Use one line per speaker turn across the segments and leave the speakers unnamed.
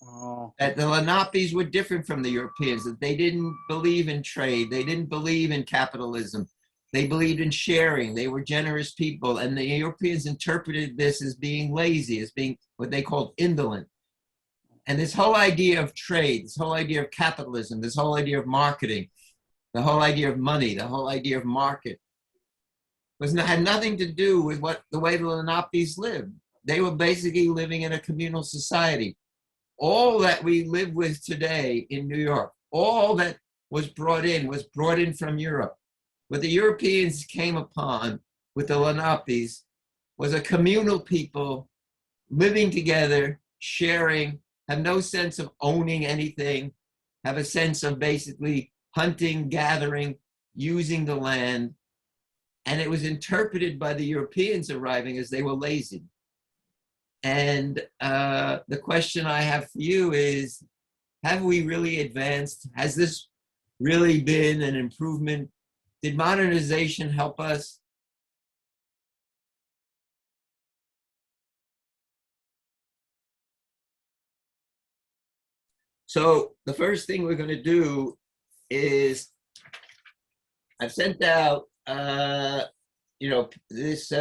Oh,
That the Lenapes were different from the Europeans, that they didn't believe in trade, they didn't believe in capitalism, they believed in sharing, they were generous people, and the Europeans interpreted this as being lazy, as being what they called indolent. And this whole idea of trade, this whole idea of capitalism, this whole idea of marketing, the whole idea of money, the whole idea of market, had nothing to do with the way the Lenapes lived. They were basically living in a communal society. All that we live with today in New York, all that was brought in from Europe. What the Europeans came upon with the Lenapes was a communal people living together, sharing, have no sense of owning anything, have a sense of basically hunting, gathering, using the land. And it was interpreted by the Europeans arriving as they were lazy. And the question I have for you is, have we really advanced? Has this really been an improvement? Did modernization help us? So the first thing we're going to do is I've sent out, these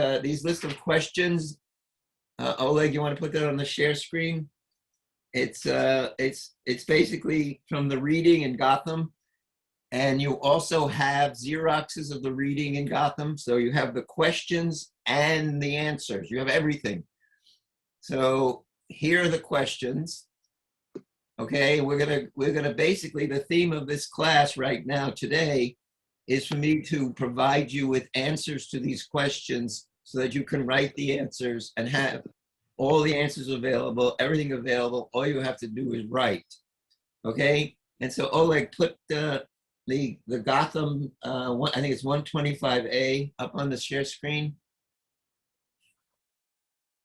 list of questions. Oleg, you want to put that on the share screen? It's basically from the reading in Gotham, and you also have Xeroxes of the reading in Gotham. So you have the questions and the answers. You have everything. So here are the questions. Okay, we're gonna basically, the theme of this class right now today is for me to provide you with answers to these questions so that you can write the answers and have all the answers available, everything available. All you have to do is write. Okay, and so Oleg, put the Gotham, I think it's 125A up on the share screen.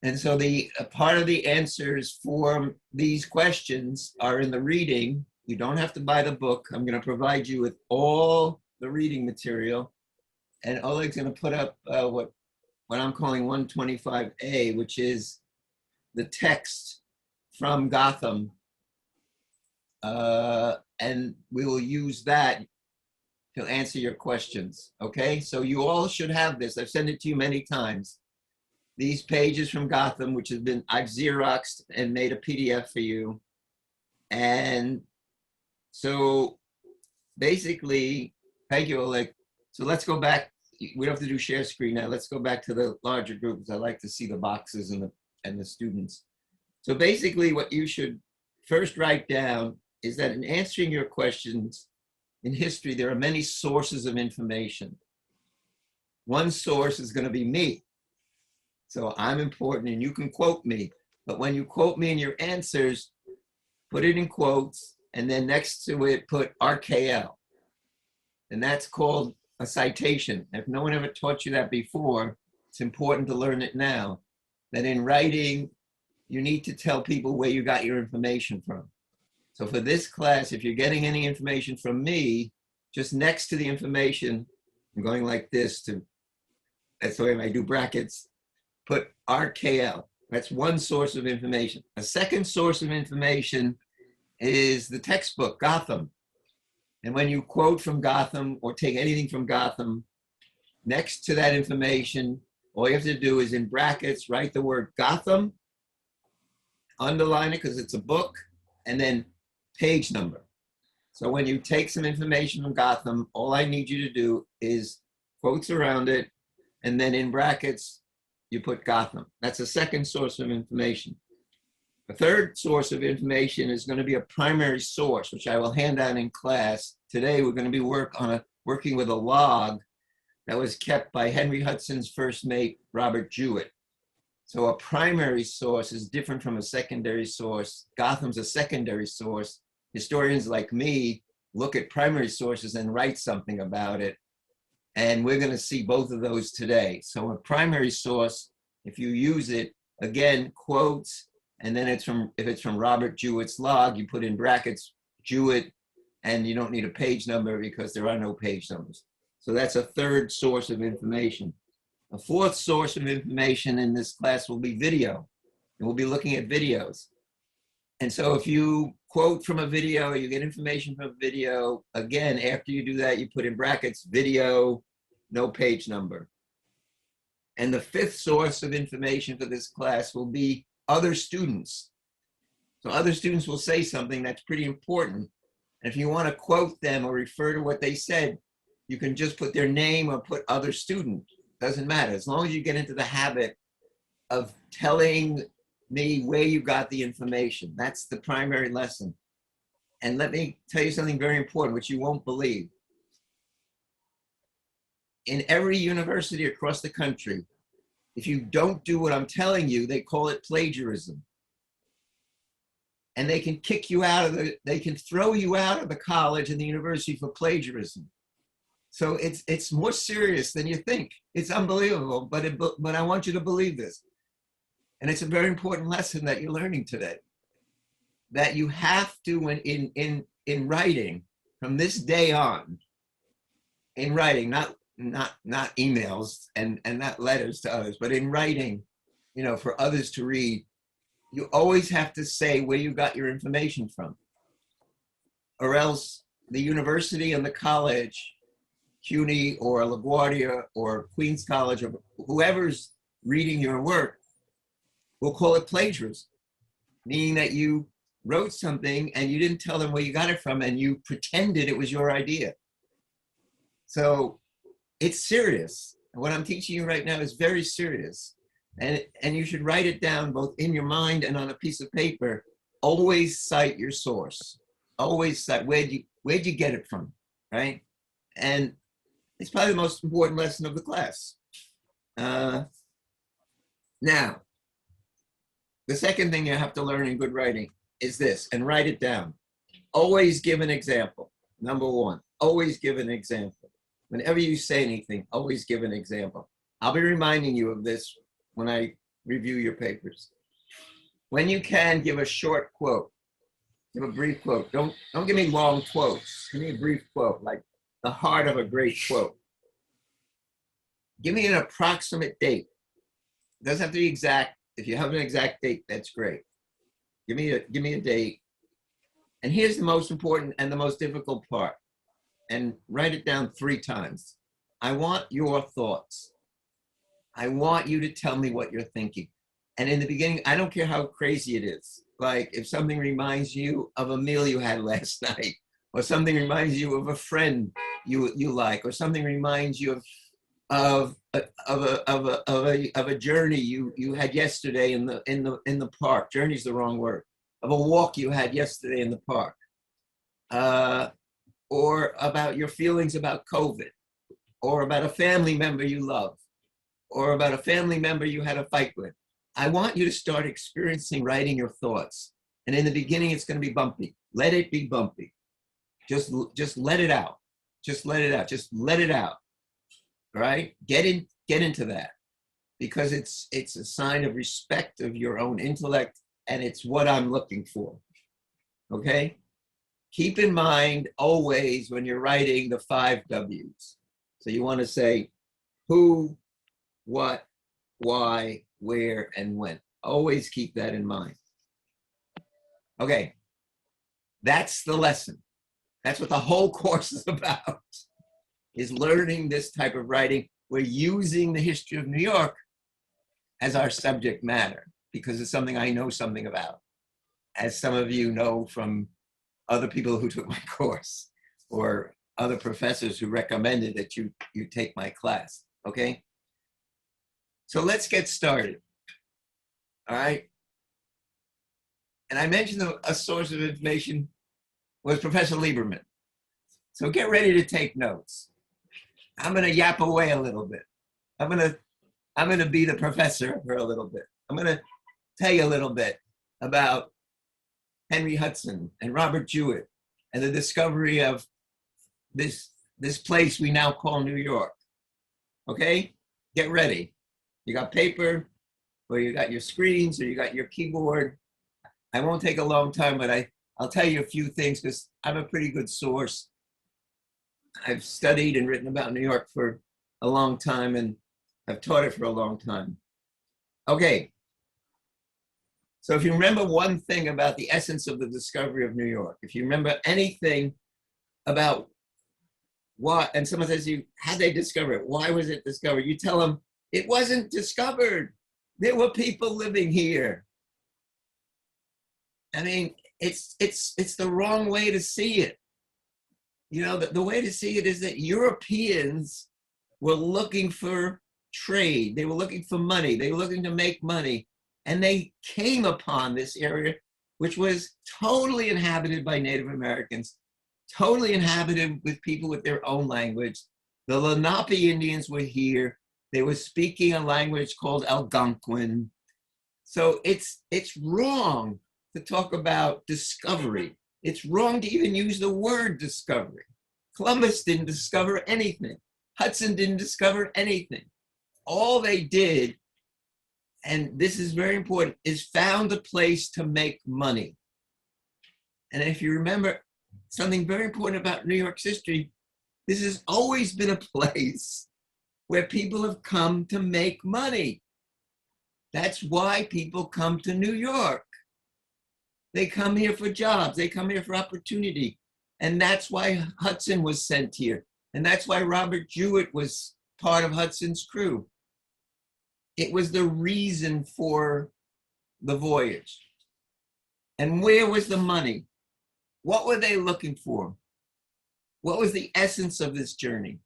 And so the part of the answers for these questions are in the reading. You don't have to buy the book. I'm going to provide you with all the reading material. And Oleg's going to put up what I'm calling 125A, which is the text from Gotham. And we will use that to answer your questions. Okay, so you all should have this. I've sent it to you many times. These pages from Gotham, which have been, I've Xeroxed and made a PDF for you. And so basically, thank you, Oleg. So let's go back. We don't have to do share screen now. Let's go back to the larger groups. I like to see the boxes and the students. So basically what you should first write down is that in answering your questions in history, there are many sources of information. One source is going to be me. So I'm important and you can quote me, but when you quote me in your answers, put it in quotes and then next to it, put RKL. And that's called a citation. If no one ever taught you that before, it's important to learn it now, that in writing, you need to tell people where you got your information from. So for this class, if you're getting any information from me, just next to the information, I'm going like this that's the way I do brackets, put RKL. That's one source of information. A second source of information is the textbook, Gotham. And when you quote from Gotham or take anything from Gotham, next to that information, all you have to do is in brackets, write the word Gotham, underline it because it's a book, and then page number. So when you take some information from Gotham, all I need you to do is quotes around it, and then in brackets, you put Gotham. That's a second source of information. A third source of information is going to be a primary source, which I will hand out in class. Today, we're going to be working with a log that was kept by Henry Hudson's first mate, Robert Jewett. So a primary source is different from a secondary source. Gotham's a secondary source. Historians like me look at primary sources and write something about it. And we're going to see both of those today. So a primary source, if you use it, again, quotes, and then if it's from Robert Jewett's log, you put in brackets Jewett, and you don't need a page number because there are no page numbers. So that's a third source of information. A fourth source of information in this class will be video, and we'll be looking at videos. And so if you quote from a video, you get information from a video, again, after you do that, you put in brackets, video, no page number. And the fifth source of information for this class will be other students. So other students will say something that's pretty important. And if you want to quote them or refer to what they said, you can just put their name or put other student. Doesn't matter. As long as you get into the habit of telling me where you got the information. That's the primary lesson. And let me tell you something very important, which you won't believe. In every university across the country, if you don't do what I'm telling you, they call it plagiarism. And they can kick you out of they can throw you out of the college and the university for plagiarism. So it's more serious than you think. It's unbelievable, but I want you to believe this. And it's a very important lesson that you're learning today. That you have to, when in writing, from this day on, in writing, not emails and not letters to others, but in writing, you know, for others to read, you always have to say where you got your information from. Or else the university and the college, CUNY or LaGuardia or Queens College or whoever's reading your work, we'll call it plagiarism, meaning that you wrote something and you didn't tell them where you got it from and you pretended it was your idea. So it's serious. What I'm teaching you right now is very serious. And you should write it down both in your mind and on a piece of paper. Always cite your source. Always cite where'd you get it from, right? And it's probably the most important lesson of the class. Now, the second thing you have to learn in good writing is this, and write it down. Always give an example. Number one, always give an example. Whenever you say anything, always give an example. I'll be reminding you of this when I review your papers. When you can, give a short quote. Give a brief quote. Don't give me long quotes. Give me a brief quote, like the heart of a great quote. Give me an approximate date. It doesn't have to be exact. If you have an exact date, that's great. Give me a date. And here's the most important and the most difficult part. And write it down 3 times. I want your thoughts. I want you to tell me what you're thinking. And in the beginning, I don't care how crazy it is. Like if something reminds you of a meal you had last night, or something reminds you of a friend you like, or something reminds you of a journey you had yesterday in the park. Journey's the wrong word. Of a walk you had yesterday in the park. Or about your feelings about COVID, or about a family member you love, or about a family member you had a fight with. I want you to start experiencing writing your thoughts. And in the beginning, it's going to be bumpy. Let it be bumpy. Just let it out. Just let it out. Just let it out. All right? Get into that, because it's a sign of respect of your own intellect, and it's what I'm looking for. Okay? Keep in mind always when you're writing the 5 W's. So you want to say who, what, why, where, and when. Always keep that in mind. Okay, that's the lesson. That's what the whole course is about, is learning this type of writing. We're using the history of New York as our subject matter because it's something I know something about, as some of you know from other people who took my course or other professors who recommended that you take my class, okay? So let's get started, all right? And I mentioned a source of information was Professor Lieberman. So get ready to take notes. I'm gonna yap away a little bit. I'm gonna be the professor for a little bit. I'm gonna tell you a little bit about Henry Hudson and Robert Jewett and the discovery of this place we now call New York. Okay? Get ready. You got paper, or you got your screens, or you got your keyboard. I won't take a long time, but I'll tell you a few things because I'm a pretty good source. I've studied and written about New York for a long time, and I've taught it for a long time. Okay. So if you remember one thing about the essence of the discovery of New York, if you remember anything about why, and someone says to you, how'd they discover it? Why was it discovered? You tell them, it wasn't discovered. There were people living here. I mean, it's the wrong way to see it. You know, the way to see it is that Europeans were looking for trade. They were looking for money. They were looking to make money. And they came upon this area, which was totally inhabited by Native Americans, totally inhabited with people with their own language. The Lenape Indians were here. They were speaking a language called Algonquin. So it's wrong to talk about discovery. It's wrong to even use the word discovery. Columbus didn't discover anything. Hudson didn't discover anything. All they did, and this is very important, is found a place to make money. And if you remember something very important about New York's history, this has always been a place where people have come to make money. That's why people come to New York. They come here for jobs. They come here for opportunity. And that's why Hudson was sent here. And that's why Robert Jewett was part of Hudson's crew. It was the reason for the voyage. And where was the money? What were they looking for? What was the essence of this journey?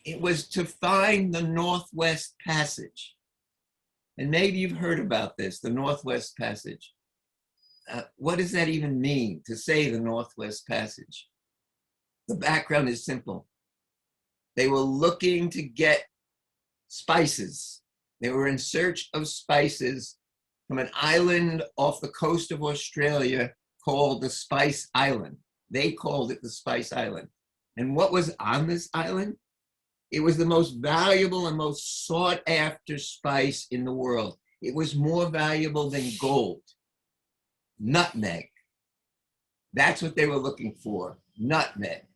It was to find the Northwest Passage. And maybe you've heard about this, the Northwest Passage. What does that even mean, to say the Northwest Passage? The background is simple. They were looking to get spices. They were in search of spices from an island off the coast of Australia called the Spice Island. They called it the Spice Island. And what was on this island? It was the most valuable and most sought after spice in the world. It was more valuable than gold. Nutmeg. That's what they were looking for, nutmeg.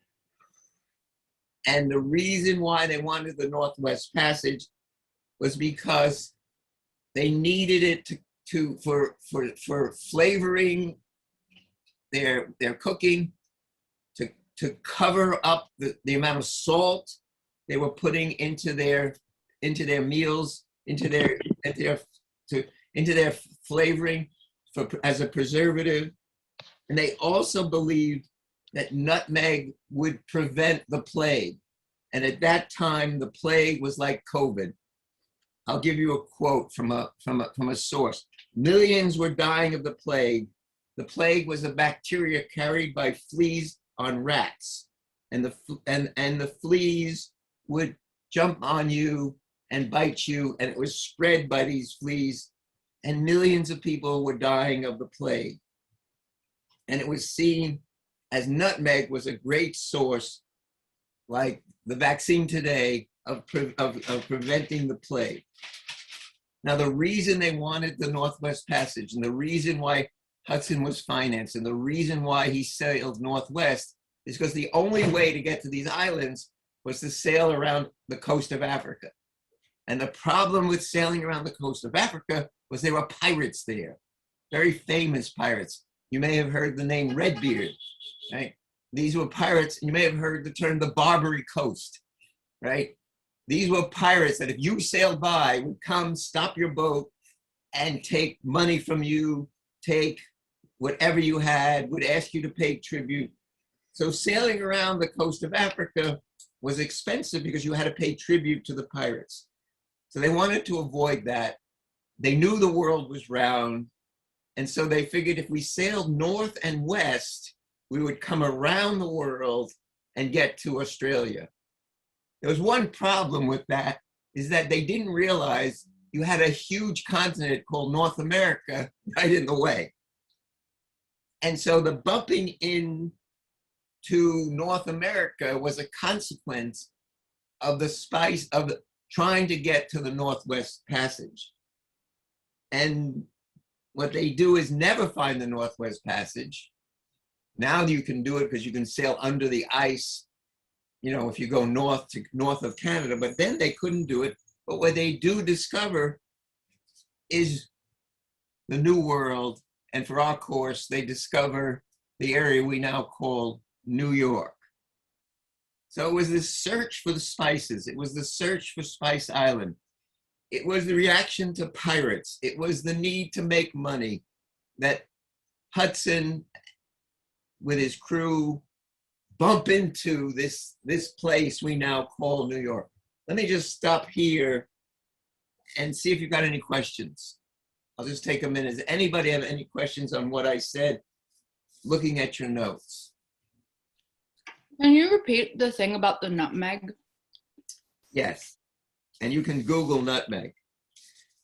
And the reason why they wanted the Northwest Passage was because they needed it for flavoring their cooking, to cover up the amount of salt they were putting into their meals, into their flavoring as a preservative. And they also believed that nutmeg would prevent the plague. And at that time, the plague was like COVID. I'll give you a quote from a source. Millions were dying of the plague. The plague was a bacteria carried by fleas on rats. And the fleas would jump on you and bite you, and it was spread by these fleas, and millions of people were dying of the plague. And it was seen as nutmeg was a great source, like the vaccine today, of preventing the plague. Now, the reason they wanted the Northwest Passage, and the reason why Hudson was financed, and the reason why he sailed northwest, is because the only way to get to these islands was to sail around the coast of Africa. And the problem with sailing around the coast of Africa was there were pirates there, very famous pirates. You may have heard the name Redbeard, right? These were pirates, and you may have heard the term the Barbary Coast, right? These were pirates that if you sailed by would come, stop your boat, and take money from you, take whatever you had, would ask you to pay tribute. So sailing around the coast of Africa was expensive because you had to pay tribute to the pirates. So they wanted to avoid that. They knew the world was round. And so they figured if we sailed north and west, we would come around the world and get to Australia. There was one problem with that, is that they didn't realize you had a huge continent called North America right in the way. And so the bumping in to North America was a consequence of the spice of trying to get to the Northwest Passage. And what they do is never find the Northwest Passage. Now you can do it because you can sail under the ice, you know, if you go north of Canada, but then they couldn't do it. But what they do discover is the New World, and for our course, they discover the area we now call New York. So it was this search for the spices. It was the search for Spice Island. It was the reaction to pirates. It was the need to make money that Hudson, with his crew, bump into this place we now call New York. Let me just stop here and see if you've got any questions. I'll just take a minute. Does anybody have any questions on what I said, looking at your notes?
Can you repeat the thing about the nutmeg?
Yes, and you can Google nutmeg.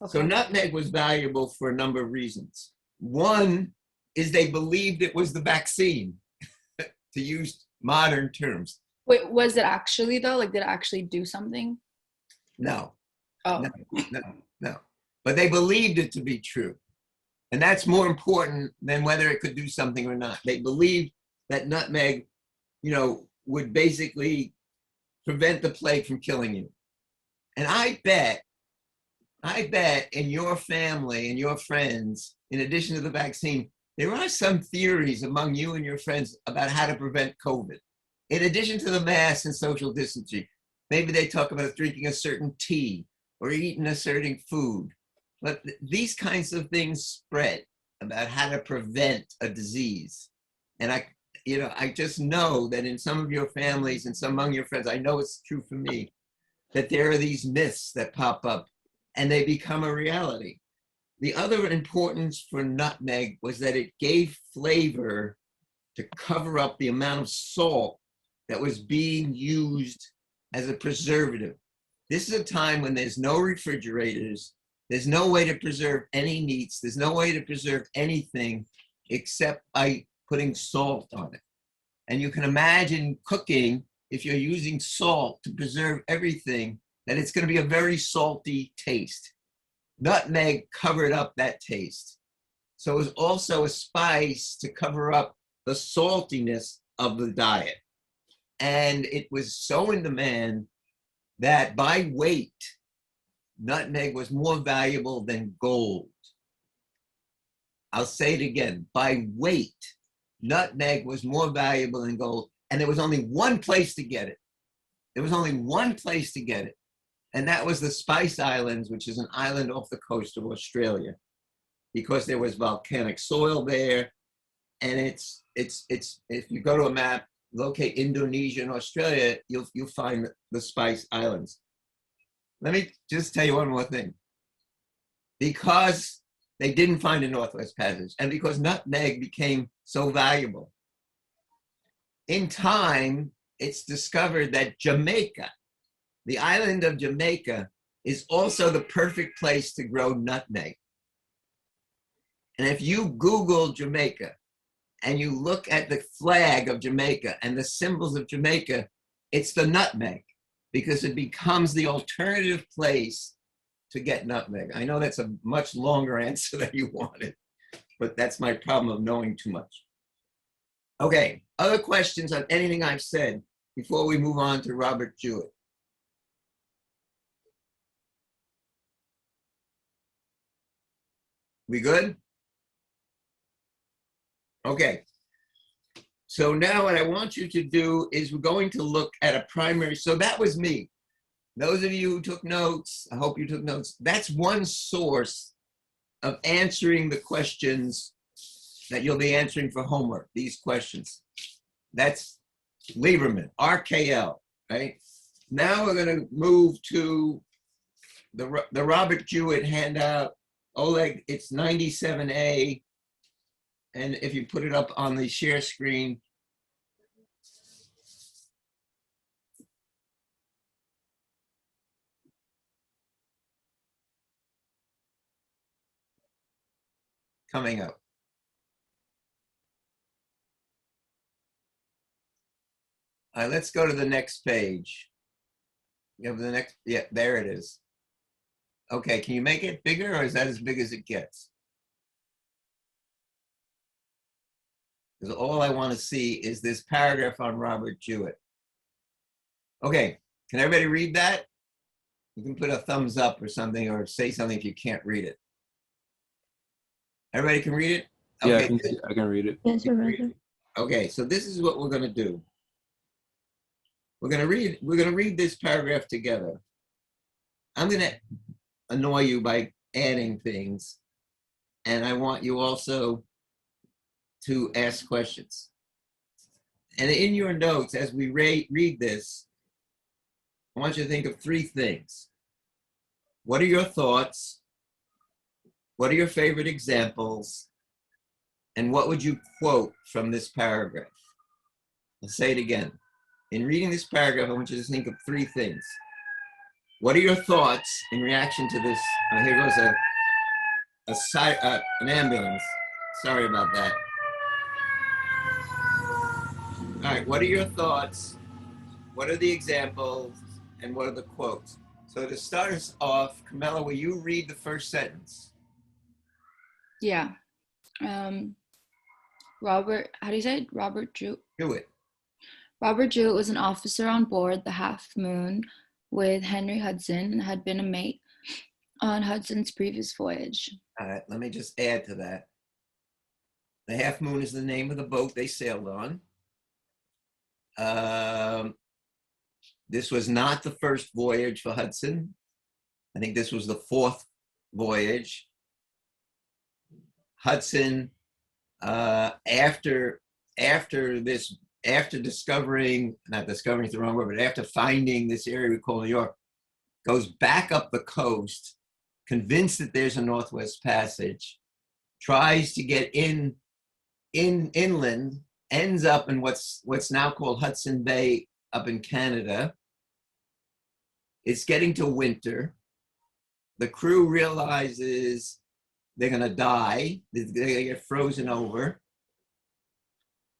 Okay.
So nutmeg was valuable for a number of reasons. One is they believed it was the vaccine, to use modern terms.
Wait, was it actually though? Like, did it actually do something?
No,
Oh,
no. But they believed it to be true. And that's more important than whether it could do something or not. They believed that nutmeg, would basically prevent the plague from killing you. And I bet in your family and your friends, in addition to the vaccine, there are some theories among you and your friends about how to prevent COVID. In addition to the mask and social distancing, maybe they talk about drinking a certain tea or eating a certain food. But these kinds of things spread about how to prevent a disease. And I just know that in some of your families and some among your friends, I know it's true for me, that there are these myths that pop up and they become a reality. The other importance for nutmeg was that it gave flavor to cover up the amount of salt that was being used as a preservative. This is a time when there's no refrigerators, there's no way to preserve any meats, there's no way to preserve anything except by putting salt on it. And you can imagine cooking, if you're using salt to preserve everything, that it's going to be a very salty taste. Nutmeg covered up that taste. So it was also a spice to cover up the saltiness of the diet. And it was so in demand that by weight, nutmeg was more valuable than gold. I'll say it again, by weight, nutmeg was more valuable than gold. And there was only one place to get it. There was only one place to get it. And that was the Spice Islands, which is an island off the coast of Australia, because there was volcanic soil there. And it's if you go to a map, locate Indonesia and Australia, you'll find the Spice Islands. Let me just tell you one more thing. Because they didn't find a Northwest Passage, and because nutmeg became so valuable, in time, it's discovered that Jamaica, the island of Jamaica, is also the perfect place to grow nutmeg. And if you Google Jamaica and you look at the flag of Jamaica and the symbols of Jamaica, it's the nutmeg, because it becomes the alternative place to get nutmeg. I know that's a much longer answer than you wanted, but that's my problem of knowing too much. Okay, other questions on anything I've said before we move on to Robert Jewett? We good? Okay. So now what I want you to do is we're going to look at a primary. So that was me. Those of you who took notes, I hope you took notes. That's one source of answering the questions that you'll be answering for homework, these questions. That's Lieberman, RKL, right? Now we're going to move to the Robert Jewett handout. Oleg, it's 97A. And if you put it up on the share screen, coming up. All right, let's go to the next page. You have the next, yeah, there it is. Okay, can you make it bigger, or is that as big as it gets? Because all I want to see is this paragraph on Robert Jewett. Okay, can everybody read that? You can put a thumbs up or something, or say something if you can't read it. Everybody can read it?
Yeah,
Okay.
I can read it.
Yes, Professor.
Okay, so this is what we're going to do. We're going to read this paragraph together. I'm going to annoy you by adding things, and I want you also to ask questions. And in your notes, as we read this, I want you to think of three things. What are your thoughts? What are your favorite examples? And what would you quote from this paragraph? I'll say it again. In reading this paragraph, I want you to think of three things. What are your thoughts in reaction to this? Here goes an ambulance. Sorry about that. All right, what are your thoughts? What are the examples? And what are the quotes? So to start us off, Camilla, will you read the first sentence?
Yeah. Robert, how do you say it? Robert Jewett.
Jewett.
Robert Jewett was an officer on board the Half Moon with Henry Hudson and had been a mate on Hudson's previous voyage.
All right, let me just add to that. The Half Moon is the name of the boat they sailed on. This was not the first voyage for Hudson. I think this was the fourth voyage. Hudson, after discovering, not discovering is the wrong word, but after finding this area we call New York, goes back up the coast, convinced that there's a Northwest Passage, tries to get inland, ends up in what's now called Hudson Bay up in Canada. It's getting to winter. The crew realizes they're gonna die. They're gonna get frozen over.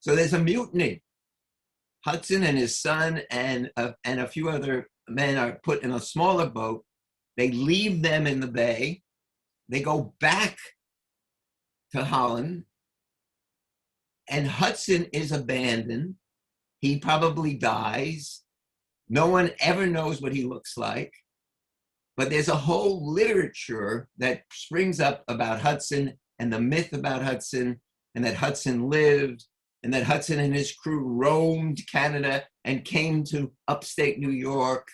So there's a mutiny. Hudson and his son and a few other men are put in a smaller boat. They leave them in the bay. They go back to Holland, and Hudson is abandoned. He probably dies. No one ever knows what he looks like. But there's a whole literature that springs up about Hudson and the myth about Hudson, and that Hudson lived, and that Hudson and his crew roamed Canada and came to upstate New York.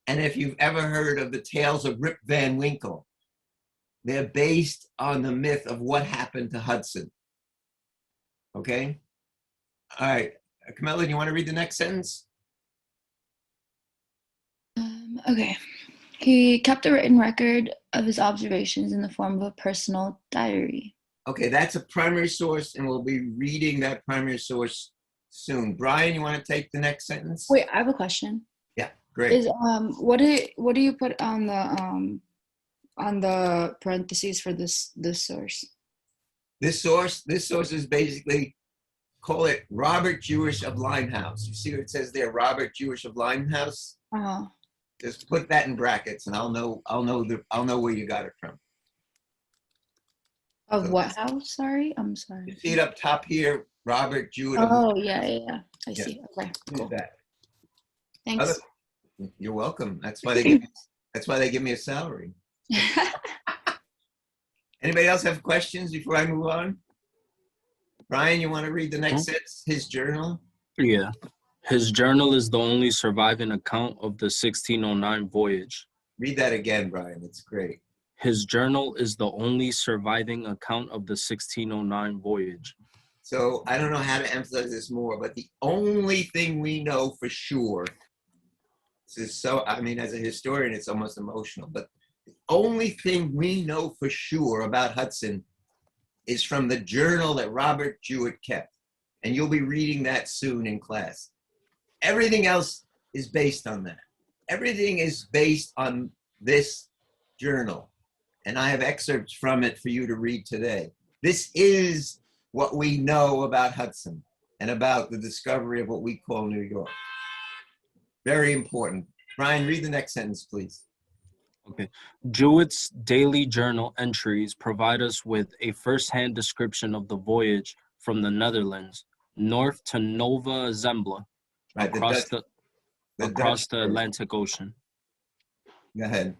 And if you've ever heard of the tales of Rip Van Winkle, they're based on the myth of what happened to Hudson. Okay? All right. Camilla, do you want to read the next sentence?
Okay. He kept a written record of his observations in the form of a personal diary.
Okay, that's a primary source, and we'll be reading that primary source soon. Brian, you want to take the next sentence?
Wait, I have a question.
Yeah, great.
Is what do you put on the parentheses for this source?
This source is basically, call it Robert Jewish of Limehouse. You see what it says there, Robert Jewish of Limehouse?
Uh-huh.
Just put that in brackets, and I'll know where you got it from.
Of
So
what house? Sorry, I'm sorry.
you see it up top here, Robert Jewett.
Oh, yeah. I
Yeah.
see. Okay,
Use
cool.
that.
Thanks.
You're welcome. That's why they give me a salary. Anybody else have questions before I move on? Brian, you want to read the next sentence? His journal?
Yeah. His journal is the only surviving account of the 1609 voyage.
Read that again, Brian. It's great.
His journal is the only surviving account of the 1609 voyage.
So I don't know how to emphasize this more, but the only thing we know for sure, this is so, I mean, as a historian, it's almost emotional, but the only thing we know for sure about Hudson is from the journal that Robert Jewett kept. And you'll be reading that soon in class. Everything else is based on that. Everything is based on this journal. And I have excerpts from it for you to read today. This is what we know about Hudson and about the discovery of what we call New York. Very important. Brian, read the next sentence, please.
Okay. Jewett's daily journal entries provide us with a first-hand description of the voyage from the Netherlands north to Nova Zembla,
Right,
across the
Dutch
Atlantic Ocean.
Go ahead.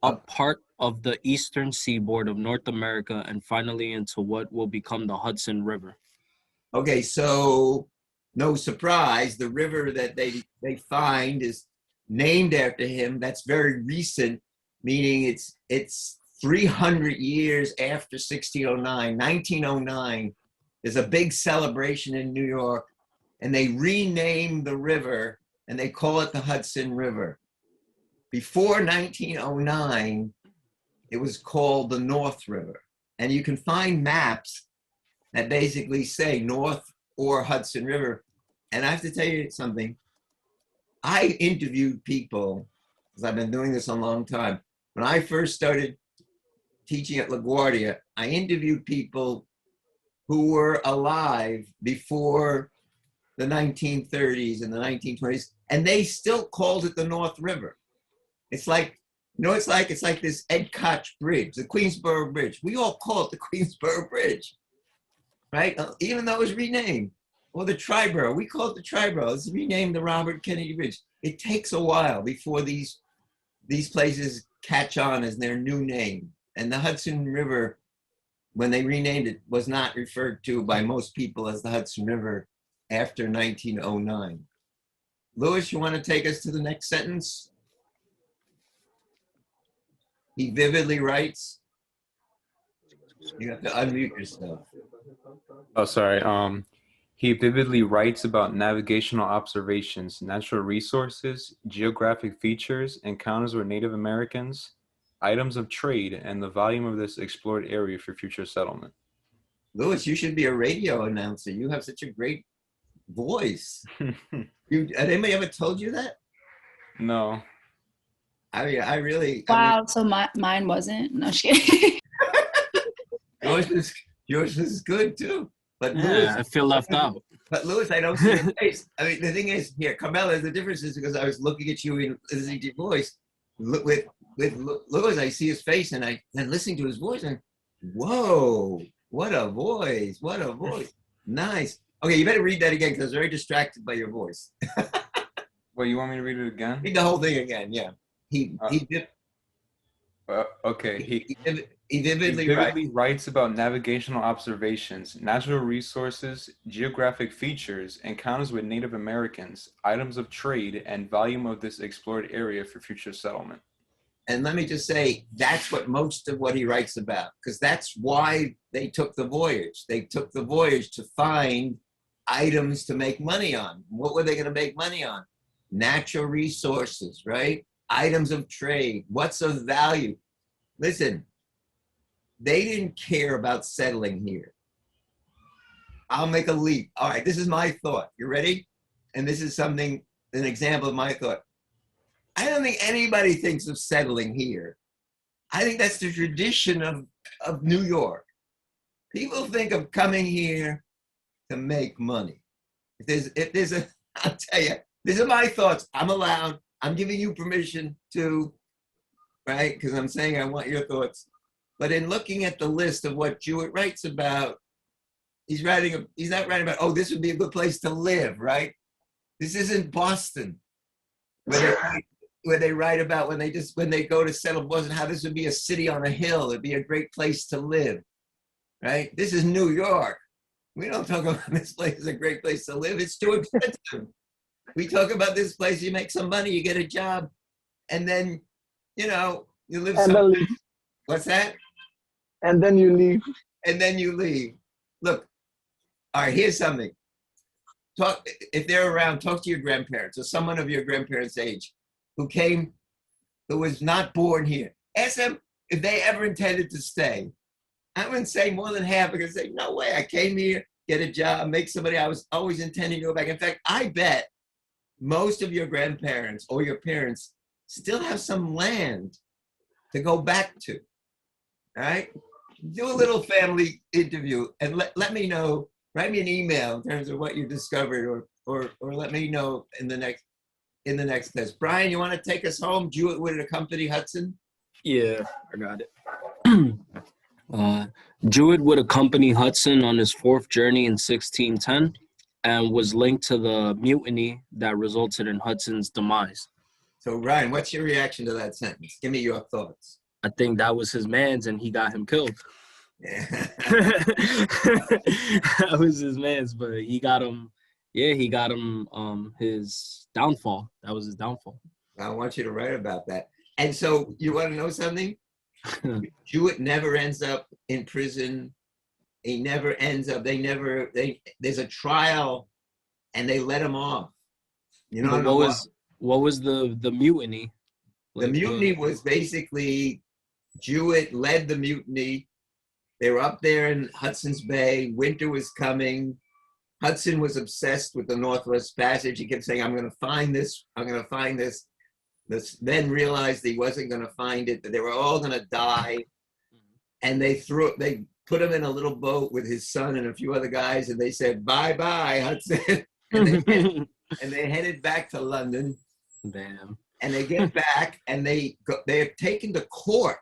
A part of the eastern seaboard of North America and finally into what will become the Hudson River.
Okay, so no surprise, the river that they find is named after him. That's very recent, meaning it's 300 years after 1609, 1909. There's a big celebration in New York, and they rename the river, and they call it the Hudson River. Before 1909, it was called the North River. And you can find maps that basically say North or Hudson River. And I have to tell you something. I interviewed people, because I've been doing this a long time. When I first started teaching at LaGuardia, I interviewed people who were alive before the 1930s and the 1920s, and they still called it the North River. It's like, it's like this Ed Koch Bridge, the Queensborough Bridge. We all call it the Queensborough Bridge, right? Even though it was renamed. Or the Triborough, we call it the Triborough. It's renamed the Robert Kennedy Bridge. It takes a while before these places catch on as their new name. And the Hudson River, when they renamed it, was not referred to by most people as the Hudson River after 1909. Louis, you want to take us to the next sentence? He vividly writes. You have to unmute yourself.
Oh, sorry. He vividly writes about navigational observations, natural resources, geographic features, encounters with Native Americans, items of trade, and the volume of this explored area for future settlement.
Louis, you should be a radio announcer. You have such a great voice. Had anybody ever told you that?
No.
I really.
Wow, so mine wasn't. No, just kidding.
yours is good too. But
Yeah,
Louis,
I feel left out.
But Louis, I don't see your face. I mean, the thing is, here, Carmela, the difference is because I was looking at you and listening to your voice. With Louis, I see his face, and then listening to his voice, and whoa, what a voice! What a voice! Nice. Okay, you better read that again because I was very distracted by your voice.
Well, you want me to read it again?
Read the whole thing again. Yeah.
Okay.
He vividly
writes about navigational observations, natural resources, geographic features, encounters with Native Americans, items of trade, and volume of this explored area for future settlement.
And let me just say, that's what most of what he writes about, because that's why they took the voyage. They took the voyage to find items to make money on. What were they going to make money on? Natural resources, right? Items of trade. What's of value? Listen, they didn't care about settling here. I'll make a leap. All right, this is my thought. You ready? And this is an example of my thought. I don't think anybody thinks of settling here. I think that's the tradition of New York. People think of coming here to make money. I'll tell you, these are my thoughts. I'm allowed. I'm giving you permission to, right? Because I'm saying I want your thoughts. But in looking at the list of what Jewett writes about, he's not writing about, oh, this would be a good place to live, right? This isn't Boston, where they write about when they go to settle Boston, how this would be a city on a hill. It'd be a great place to live, right? This is New York. We don't talk about this place as a great place to live. It's too expensive. We talk about this place, you make some money, you get a job, and then, you live somewhere. What's that?
And then you leave.
And then you leave. Look, all right, here's something. If they're around, talk to your grandparents or someone of your grandparents' age who was not born here. Ask them if they ever intended to stay. I wouldn't say more than half because they say, no way, I came here, get a job, make somebody, I was always intending to go back. In fact, I bet most of your grandparents or your parents still have some land to go back to, all right? Do a little family interview and let me know, write me an email in terms of what you discovered or let me know in the next test. Brian, you want to take us home? Jewett would accompany Hudson?
Yeah, I got it. Jewett would accompany Hudson on his fourth journey in 1610 and was linked to the mutiny that resulted in Hudson's demise.
So Ryan, what's your reaction to that sentence? Give me your thoughts.
I think that was his man's, and he got him killed. That was his man's, but he got him. Yeah, he got him. His downfall. That was his downfall.
I want you to write about that. And so, you want to know something? Jewett never ends up in prison. He never ends up. There's a trial, and they let him off. You know
what was the mutiny?
The mutiny was basically Jewett led the mutiny. They were up there in Hudson's Bay. Winter was coming. Hudson was obsessed with the Northwest Passage. He kept saying, I'm going to find this. I'm going to find this. This then realized he wasn't going to find it, that they were all going to die. And they put him in a little boat with his son and a few other guys, and they said, bye-bye, Hudson. and they headed back to London.
Damn.
And they get back, and they're taken to court.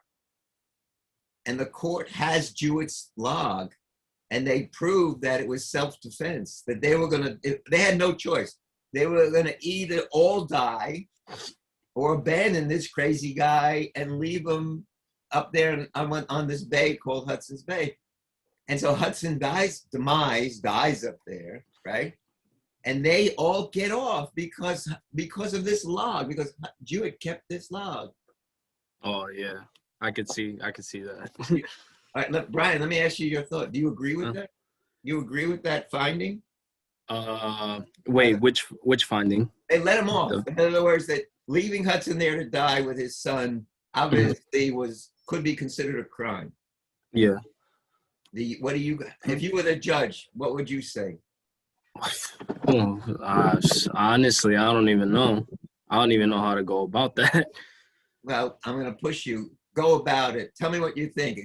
And the court has Jewett's log, and they proved that it was self-defense, that they had no choice. They were going to either all die or abandon this crazy guy and leave him up there on this bay called Hudson's Bay. And so Hudson dies up there, right? And they all get off because of this log, because Jewett kept this log.
Oh yeah, I could see that.
All right, Brian, let me ask you your thought. Do you agree with that? You agree with that finding?
Wait, which finding?
They let him off. In other words, that leaving Hudson there to die with his son obviously could be considered a crime.
Yeah.
If you were the judge, what would you say?
Honestly, I don't even know. I don't even know how to go about that.
Well, I'm going to push you. Go about it. Tell me what you think.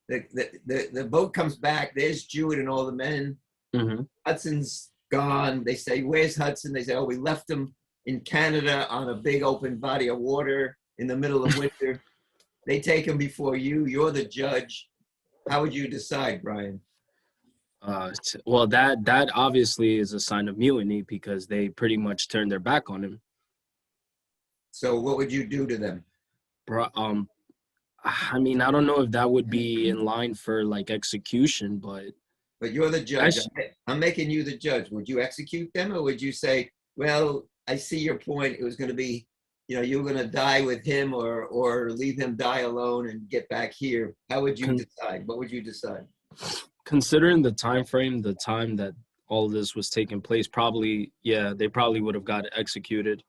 The boat comes back. There's Jewett and all the men.
Mm-hmm.
Hudson's gone. They say, where's Hudson? They say, oh, we left him in Canada on a big open body of water in the middle of winter. They take him before you. You're the judge. How would you decide, Brian?
Well, that obviously is a sign of mutiny because they pretty much turned their back on him.
So what would you do to them?
I mean, I don't know if that would be in line for like execution, but
you're the judge. I'm making you the judge. Would you execute them, or would you say, well, I see your point. It was going to be, you were going to die with him or leave him die alone and get back here. How would you decide? What would you decide?
Considering the time frame, the time that all of this was taking place, they probably would have got executed.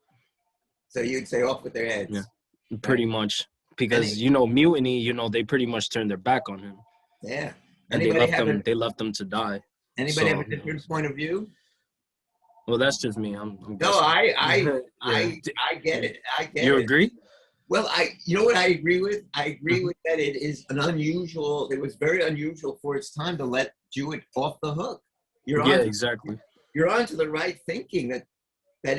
So you'd say off with their heads.
Yeah, pretty much. Because, mutiny, they pretty much turned their back on him.
Yeah.
And they left him to die.
Anybody have a different point of view?
Well, that's just me. I'm
no, I get it.
You agree?
Well, you know what I agree with? I agree with that it was very unusual for its time to let Jewett off the hook.
Exactly.
You're onto the right thinking that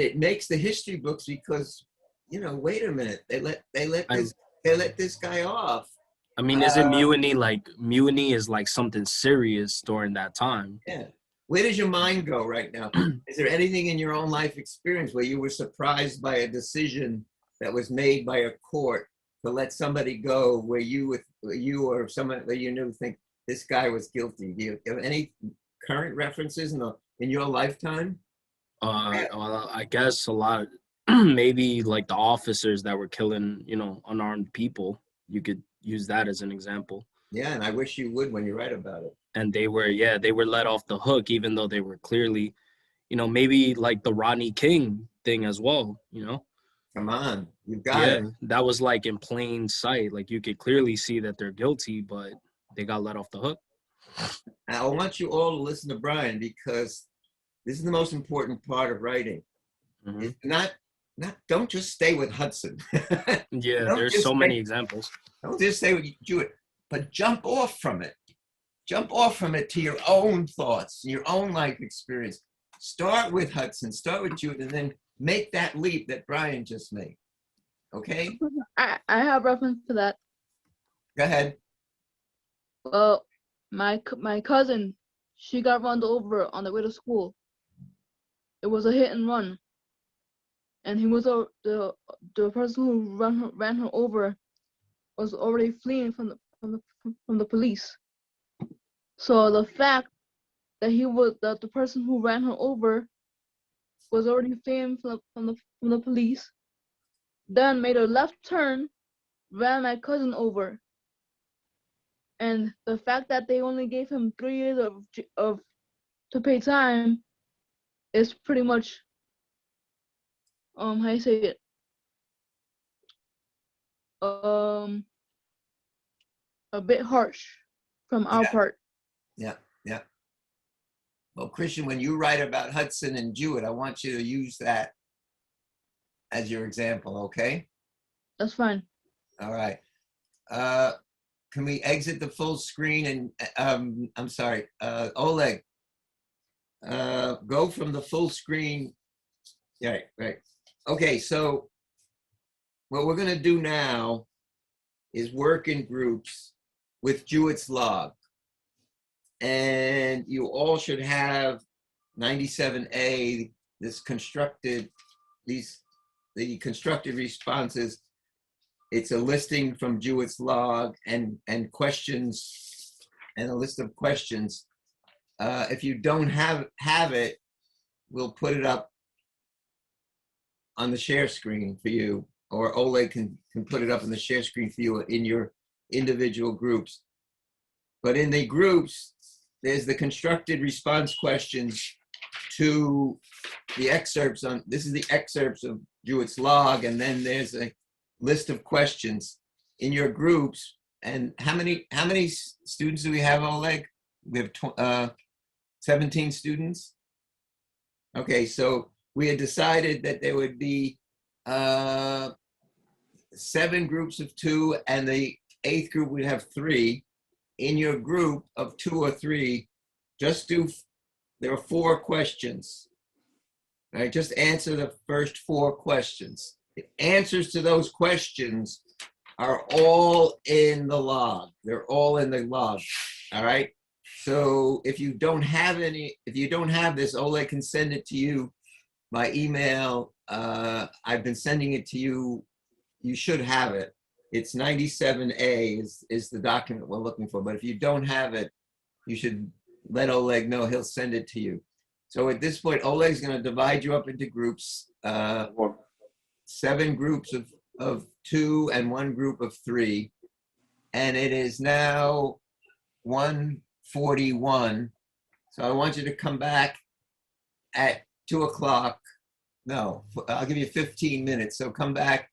it makes the history books because, wait a minute, they let this guy off.
I mean, is it mutiny? Like mutiny is like something serious during that time.
Yeah. Where does your mind go right now? Is there anything in your own life experience where you were surprised by a decision that was made by a court to let somebody go where you or someone that you knew think this guy was guilty? Do you have any current references in your lifetime?
Well, I guess a lot. Maybe like the officers that were killing, unarmed people. You could use that as an example.
Yeah, and I wish you would when you write about it.
And they were let off the hook, even though they were clearly, maybe like the Rodney King thing as well,
Come on, you've got it.
That was like in plain sight. Like you could clearly see that they're guilty, but they got let off the hook.
Now, I want you all to listen to Brian because this is the most important part of writing. Mm-hmm. It's don't just stay with Hudson.
There's so many examples.
Don't just stay with Jewett, but jump off from it. Jump off from it to your own thoughts, your own life experience. Start with Hudson, start with Jewett, and then make that leap that Brian just made. Okay?
I have reference to that.
Go ahead.
Well, my cousin, she got run over on the way to school. It was a hit and run. And he was the person who ran her over was already fleeing from the police. So the fact that the person who ran her over was already fleeing from the police, then made a left turn, ran my cousin over. And the fact that they only gave him 3 years of to pay time is pretty much how you say it, a bit harsh from our part.
Yeah. Well, Christian, when you write about Hudson and Jewett, I want you to use that as your example, okay?
That's fine.
All right. Can we exit the full screen and, I'm sorry, Oleg, go from the full screen. Yeah, right. Okay, so what we're gonna do now is work in groups with Jewett's log. And you all should have 97A, the constructed responses. It's a listing from Jewett's log and questions and a list of questions. If you don't have it, we'll put it up on the share screen for you, or Oleg can put it up on the share screen for you in your individual groups. But in the groups, there's the constructed response questions to the excerpts on, this is the excerpts of Jewett's log, and then there's a list of questions in your groups. And how many students do we have, Oleg? We have 17 students. Okay, so we had decided that there would be 7 groups of 2, and the 8th group would have 3. In your group of 2 or 3, there are 4 questions. Right? Just answer the first 4 questions. The answers to those questions are all in the log. They're all in the log. All right. So if you don't have this, Oleg can send it to you by email. I've been sending it to you. You should have it. It's 97A is the document we're looking for. But if you don't have it, you should let Oleg know. He'll send it to you. So at this point, Oleg's going to divide you up into groups, 7 groups of 2 and 1 group of 3. And it is now 1:41. So I want you to come back at 2 o'clock. No, I'll give you 15 minutes. So come back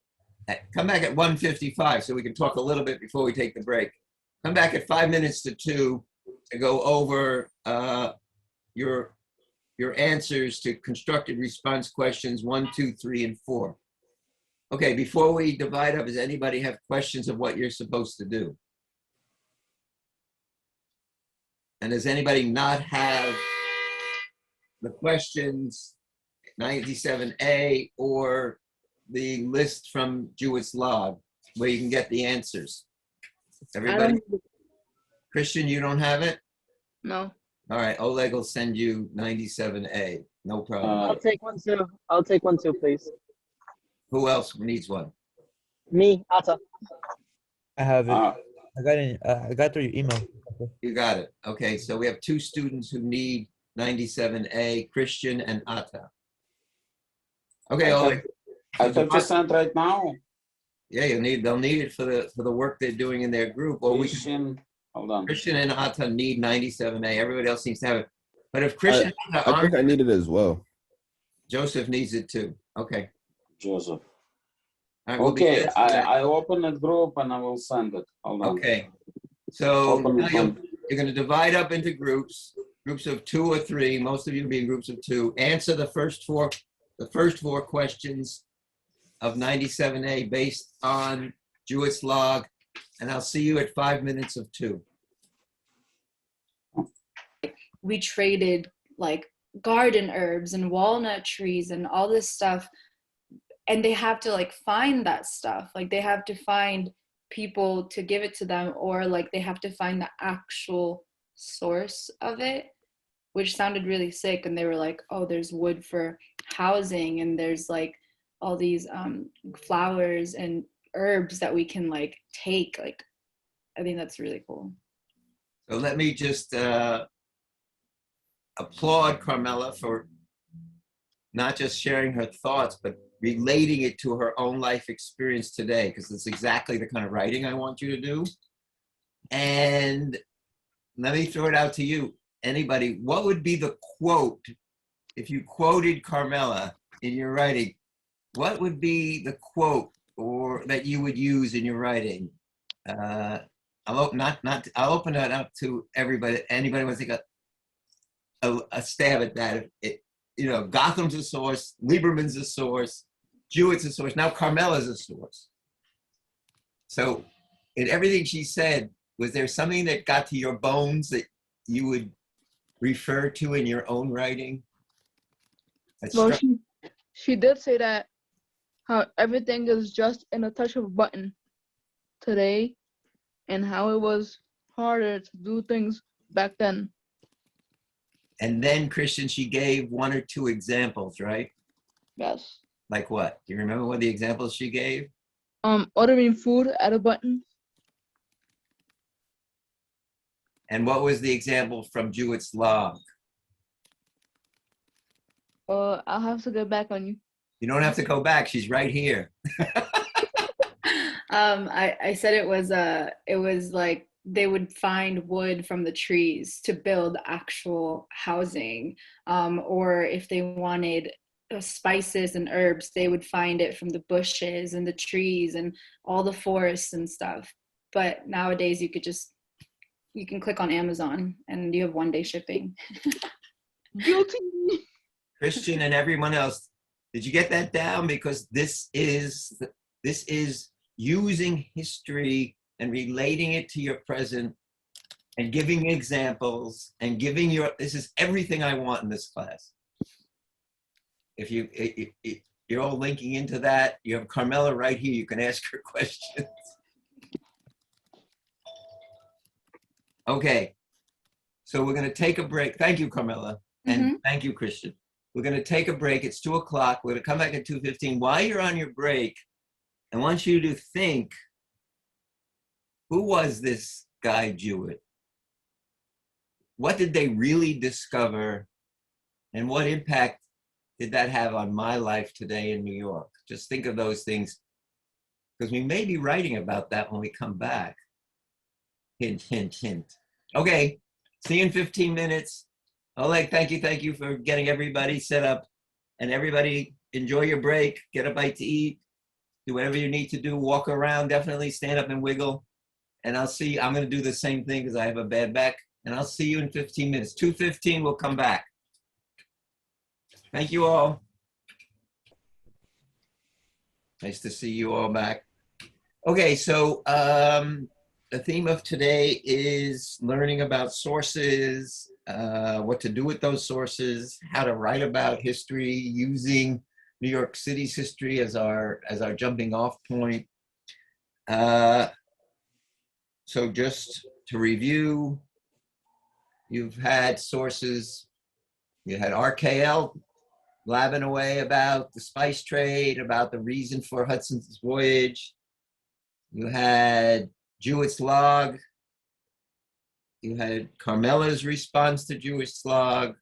at 1:55 so we can talk a little bit before we take the break. Come back at 5 minutes to 2 to go over your answers to constructed response questions 1, 2, 3, and 4. Okay, before we divide up, does anybody have questions of what you're supposed to do? And does anybody not have the questions 97A or the list from Jewett's log where you can get the answers? Everybody? Christian, you don't have it?
No.
All right, Oleg will send you 97A. No problem.
I'll take one too. I'll take one too, please.
Who else needs one?
Me, Atta.
I have it. I got through your email.
You got it. Okay, so we have 2 students who need 97A, Christian and Atta. Okay, Oleg.
I have to send right now.
Yeah, they'll need it for the work they're doing in their group. Or
Christian, hold on.
Christian and Atta need 97A. Everybody else seems to have it. But if Christian and Atta
I think I need it as well.
Joseph needs it too. Okay.
Joseph.
All right, we'll
Okay, I open a group and I will send it. Hold on.
Okay. So
Open
now
one.
you're going to divide up into groups of 2 or 3. Most of you will be in groups of 2. Answer the first 4 questions of 97A based on Jewett's log, and I'll see you at 5 minutes of 2.
We traded like garden herbs and walnut trees and all this stuff, and they have to like find that stuff. Like they have to find people to give it to them, or like they have to find the actual source of it, which sounded really sick. And they were like, oh, there's wood for housing, and there's like all these flowers and herbs that we can like take. Like, I think that's really cool.
So let me just applaud Carmela for not just sharing her thoughts, but relating it to her own life experience today, because it's exactly the kind of writing I want you to do. And let me throw it out to you. Anybody, what would be the quote, if you quoted Carmela in your writing, what would be the quote or that you would use in your writing? I'll open it up to everybody. Anybody wants to take a stab at that? You know, Gotham's a source, Lieberman's a source, Jewett's a source, now Carmela's a source. So in everything she said, was there something that got to your bones that you would refer to in your own writing?
Well, she did say that how everything is just in a touch of a button today, and how it was harder to do things back then.
And then, Christian, she gave one or two examples, right?
Yes.
Like what? Do you remember what the examples she gave?
Ordering food at a button.
And what was the example from Jewett's log?
I'll have to get back on you.
You don't have to go back. She's right here.
I said it was like they would find wood from the trees to build actual housing, or if they wanted spices and herbs, they would find it from the bushes and the trees and all the forests and stuff. But nowadays you can click on Amazon and you have 1-day shipping.
Guilty.
Christian and everyone else, did you get that down? Because this is using history and relating it to your present and giving examples and giving this is everything I want in this class. If you're all linking into that, you have Carmela right here, you can ask her questions. Okay, so we're gonna take a break. Thank you, Carmela, and thank you, Christian. We're gonna take a break, it's 2 o'clock, we're gonna come back at 2:15. While you're on your break, I want you to think, who was this guy Jewett? What did they really discover? And what impact did that have on my life today in New York? Just think of those things, because we may be writing about that when we come back. Hint, hint, hint. Okay, see you in 15 minutes. Oleg, thank you for getting everybody set up. And everybody, enjoy your break, get a bite to eat, do whatever you need to do, walk around, definitely stand up and wiggle. And I'm gonna do the same thing because I have a bad back. And I'll see you in 15 minutes. 2:15, we'll come back. Thank you all. Nice to see you all back. Okay, so the theme of today is learning about sources, what to do with those sources, how to write about history using New York City's history as our jumping off point. So just to review, you've had sources, you had RKL blabbing away about the spice trade, about the reason for Hudson's voyage. You had Jewett's log. You had Carmela's response to Jewett's log.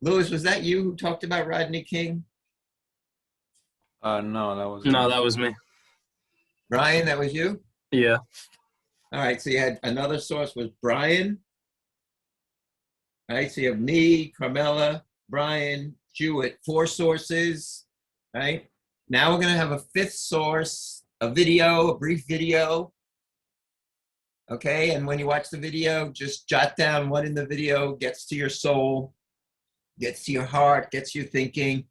Louis, was that you who talked about Rodney King?
No,
that was me.
Brian, that was you?
Yeah.
All right, so you had another source was Brian. All right, so you have me, Carmela, Brian, Jewett, 4 sources, right? Now we're gonna have a 5th source, a video, a brief video. Okay, and when you watch the video, just jot down what in the video gets to your soul, gets to your heart, gets you thinking.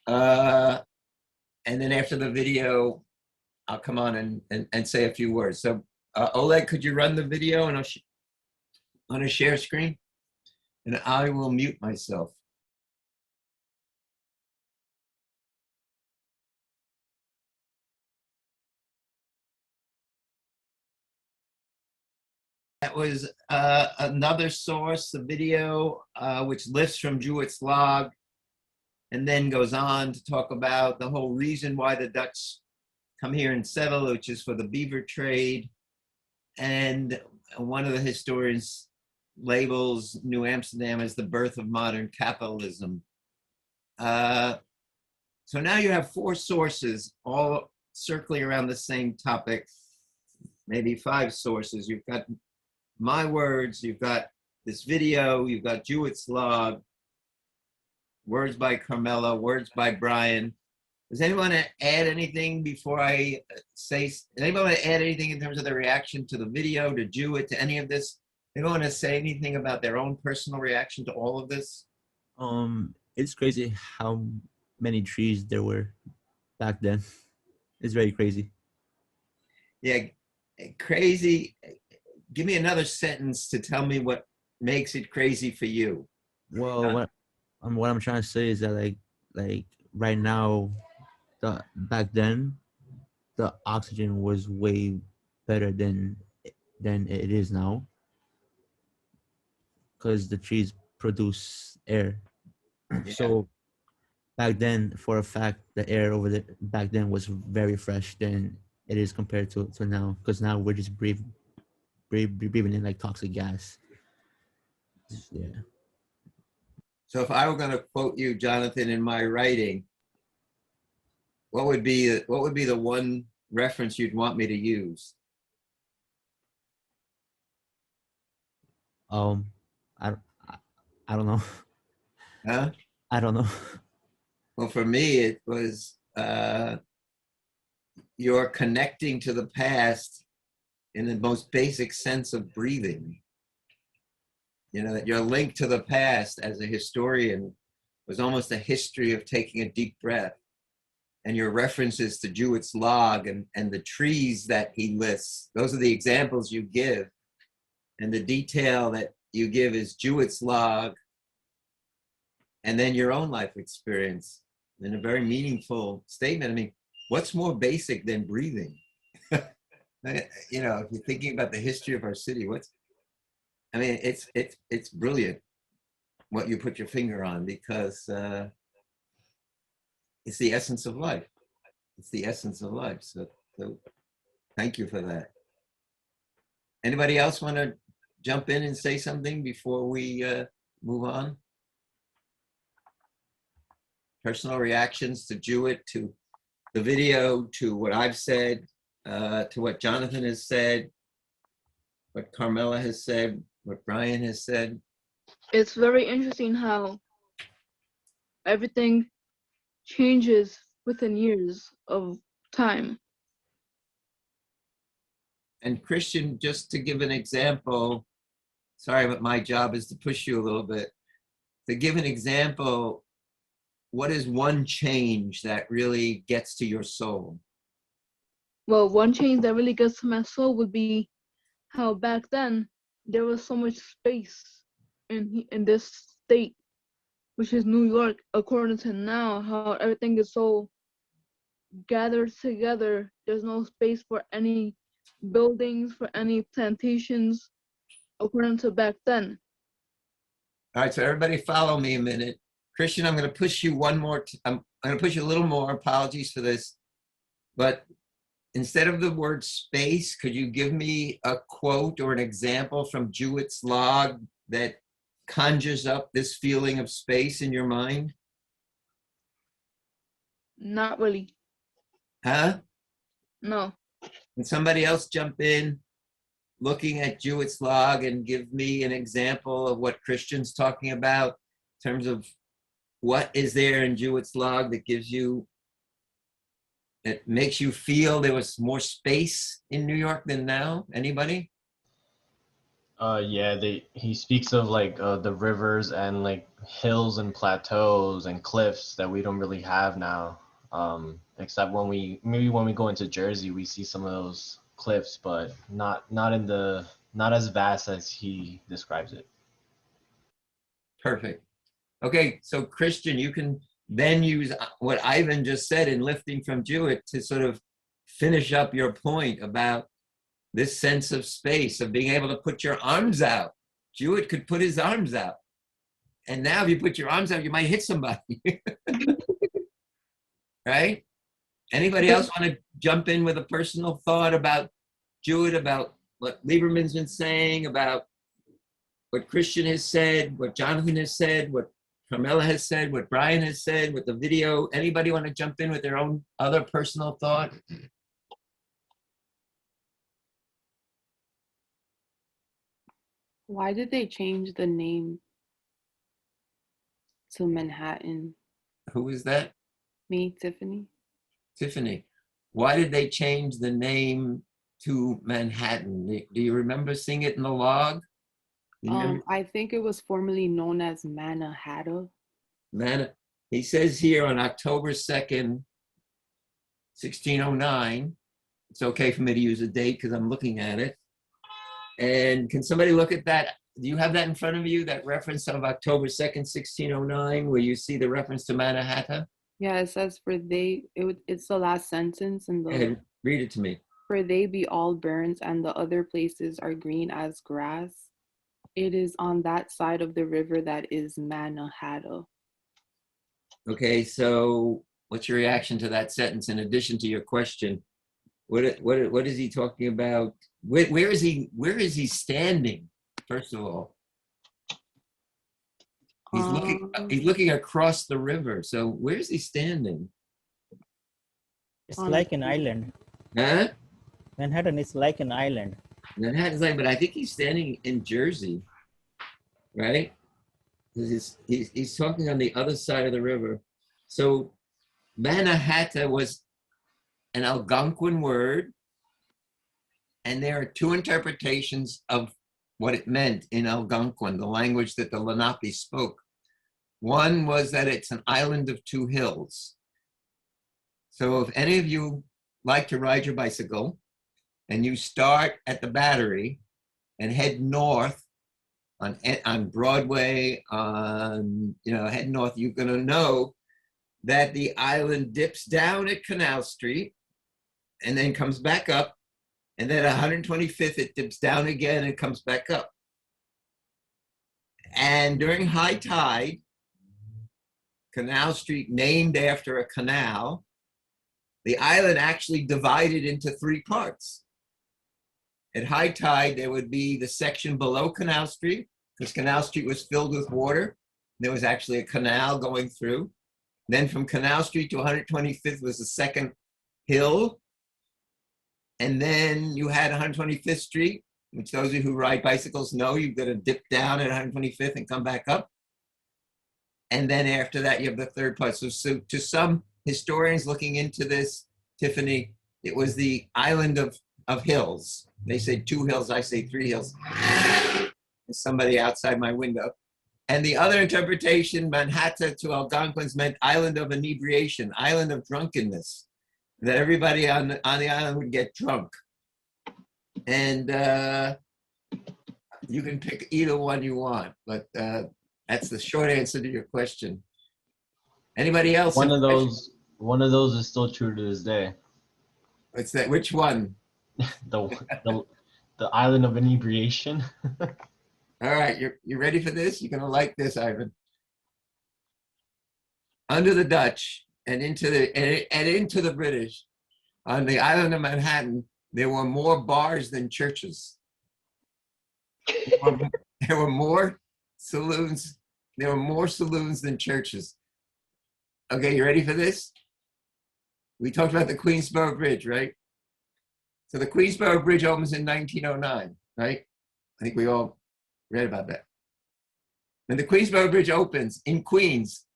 And then after the video, I'll come on and say a few words. So Oleg, could you run the video and on a share screen? And I will mute myself. That was another source, a video, which lifts from Jewett's log and then goes on to talk about the whole reason why the Dutch come here and settle, which is for the beaver trade. And one of the historians labels New Amsterdam as the birth of modern capitalism. So now you have 4 sources all circling around the same topic, maybe 5 sources. You've got my words, you've got this video, you've got Jewett's log, words by Carmela, words by Brian. Does anyone want to add anything before I say, does anyone want to add anything in terms of their reaction to the video, to Jewett, to any of this? Anyone want to say anything about their own personal reaction to all of this?
It's crazy how many trees there were back then. It's very crazy.
Yeah, crazy. Give me another sentence to tell me what makes it crazy for you.
Well, what I'm trying to say is that like right now, back then, the oxygen was way better than it is now, because the trees produce air.
Yeah.
So back then, for a fact, the air over there back then was very fresh than it is compared to now, because now we're just breathing in like toxic gas. Yeah.
So if I were going to quote you, Jonathan, in my writing, what would be the one reference you'd want me to use?
I don't know.
Huh?
I don't know.
Well, for me, it was you're connecting to the past in the most basic sense of breathing. You know, that your link to the past as a historian was almost a history of taking a deep breath. And your references to Jewett's log and the trees that he lists, those are the examples you give. And the detail that you give is Jewett's log and then your own life experience in a very meaningful statement. I mean, what's more basic than breathing? You know, if you're thinking about the history of our city, it's brilliant what you put your finger on, because it's the essence of life. It's the essence of life. So thank you for that. Anybody else want to jump in and say something before we move on? Personal reactions to Jewett, to the video, to what I've said, to what Jonathan has said, what Carmela has said, what Brian has said.
It's very interesting how everything changes within years of time.
And Christian, just to give an example, sorry, but my job is to push you a little bit. To give an example, what is one change that really gets to your soul?
Well, one change that really gets to my soul would be how back then there was so much space in this state, which is New York, according to now, how everything is so gathered together. There's no space for any buildings, for any plantations, according to back then.
All right, so everybody follow me a minute. Christian, I'm going to push you one more. I'm going to push you a little more. Apologies for this. But instead of the word space, could you give me a quote or an example from Jewett's log that conjures up this feeling of space in your mind?
Not really.
Huh?
No.
Can somebody else jump in looking at Jewett's log and give me an example of what Christian's talking about in terms of what is there in Jewett's log that gives you, that makes you feel there was more space in New York than now? Anybody?
Yeah, he speaks of like the rivers and like hills and plateaus and cliffs that we don't really have now. Except when we go into Jersey, we see some of those cliffs, but not as vast as he describes it.
Perfect. Okay, so Christian, you can then use what Ivan just said in lifting from Jewett to sort of finish up your point about this sense of space, of being able to put your arms out. Jewett could put his arms out. And now if you put your arms out, you might hit somebody. Right? Anybody else want to jump in with a personal thought about Jewett, about what Lieberman's been saying, about what Christian has said, what Jonathan has said, what Carmela has said, what Brian has said, with the video? Anybody want to jump in with their own other personal thought?
Why did they change the name to Manhattan?
Who is that?
Me, Tiffany.
Tiffany. Why did they change the name to Manhattan? Do you remember seeing it in the log? You remember?
I think it was formerly known as Manhattan.
He says here on October 2nd, 1609. It's okay for me to use a date because I'm looking at it. And can somebody look at that? Do you have that in front of you, that reference of October 2nd, 1609, where you see the reference to Manhattan?
Yeah, it says it's the last sentence in the.
And read it to me.
For they be all burnt, and the other places are green as grass. It is on that side of the river that is Manhattan.
Okay, so what's your reaction to that sentence in addition to your question? What is he talking about? Where is he standing, first of all? He's looking across the river. So where is he standing?
It's like an island.
Huh?
Manhattan is like an island.
Manhattan's like, but I think he's standing in Jersey, right? He's talking on the other side of the river. So Manhattan was an Algonquin word, and there are two interpretations of what it meant in Algonquin, the language that the Lenape spoke. One was that it's an island of two hills. So if any of you like to ride your bicycle and you start at the Battery and head north on Broadway, head north, you're gonna know that the island dips down at Canal Street and then comes back up. And then 125th, it dips down again and comes back up. And during high tide, Canal Street, named after a canal, the island actually divided into three parts. At high tide, there would be the section below Canal Street, because Canal Street was filled with water. There was actually a canal going through. Then from Canal Street to 125th was the second hill. And then you had 125th Street, which those of you who ride bicycles know you've got to dip down at 125th and come back up. And then after that, you have the third part. So to some historians looking into this, Tiffany, it was the island of hills. They say two hills, I say three hills. There's somebody outside my window. And the other interpretation, Manhattan to Algonquins, meant island of inebriation, island of drunkenness. That everybody on the island would get drunk. And you can pick either one you want, but that's the short answer to your question. Anybody else?
One of those is still true to this day.
What's that? Which one?
the island of inebriation.
All right, you ready for this? You're gonna like this, Ivan. Under the Dutch and into the British, on the island of Manhattan, there were more bars than churches. There were more saloons. There were more saloons than churches. Okay, you ready for this? We talked about the Queensborough Bridge, right? So the Queensborough Bridge opens in 1909, right? I think we all read about that. When the Queensborough Bridge opens in Queens,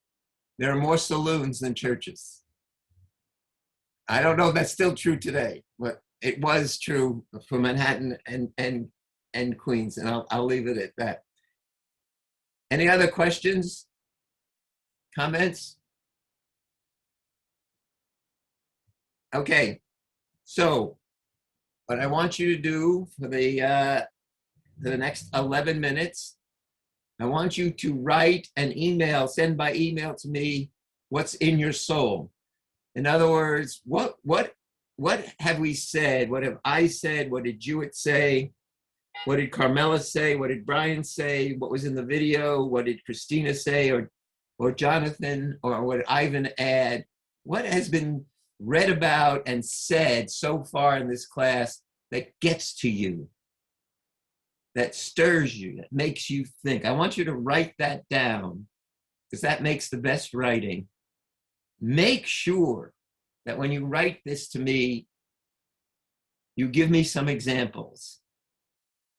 there are more saloons than churches. I don't know if that's still true today, but it was true for Manhattan and Queens, and I'll leave it at that. Any other questions, comments? Okay, so what I want you to do for the next 11 minutes, I want you to write an email, send by email to me what's in your soul. In other words, what have we said? What have I said? What did Jewett say? What did Carmela say? What did Brian say? What was in the video? What did Christina say? Or Jonathan? Or what did Ivan add? What has been read about and said so far in this class that gets to you, that stirs you, that makes you think. I want you to write that down because that makes the best writing. Make sure that when you write this to me, you give me some examples,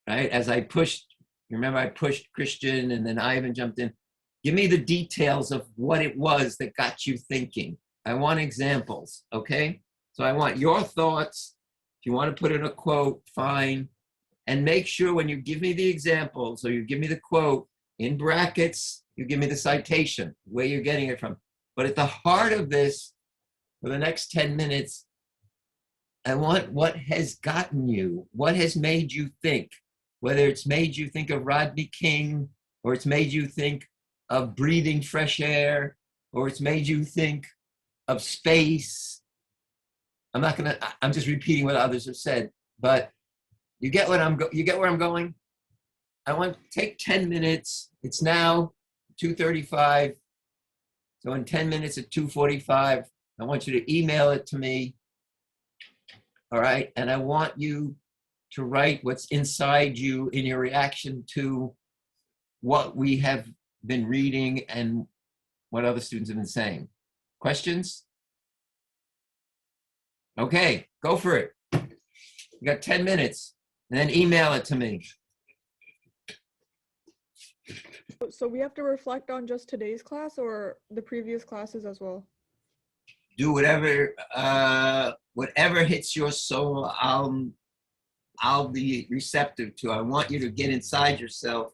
right? As I pushed, remember I pushed Christian and then Ivan jumped in. Give me the details of what it was that got you thinking. I want examples, okay? So I want your thoughts. If you want to put in a quote, fine. And make sure when you give me the examples or you give me the quote, in brackets, you give me the citation, where you're getting it from. But at the heart of this, for the next 10 minutes, I want what has gotten you, what has made you think, whether it's made you think of Rodney King, or it's made you think of breathing fresh air, or it's made you think of space. I'm just repeating what others have said, but you get where I'm going? I want to take 10 minutes. It's now 2:35. So in 10 minutes at 2:45, I want you to email it to me. All right. And I want you to write what's inside you in your reaction to what we have been reading and what other students have been saying. Questions? Okay, go for it. You got 10 minutes and then email it to me.
So we have to reflect on just today's class or the previous classes as well?
Do whatever hits your soul, I'll be receptive to. I want you to get inside yourself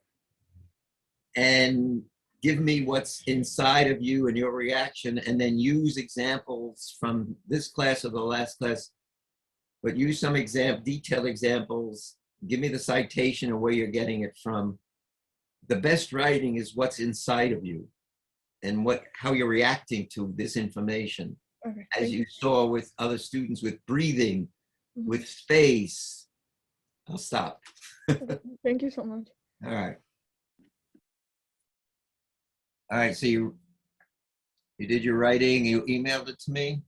and give me what's inside of you and your reaction, and then use examples from this class or the last class, but use some detailed examples. Give me the citation or where you're getting it from. The best writing is what's inside of you and how you're reacting to this information.
Okay,
as you saw with other students, with breathing, with space. I'll stop.
Thank you so much.
All right. All right, so you did your writing, you emailed it to me?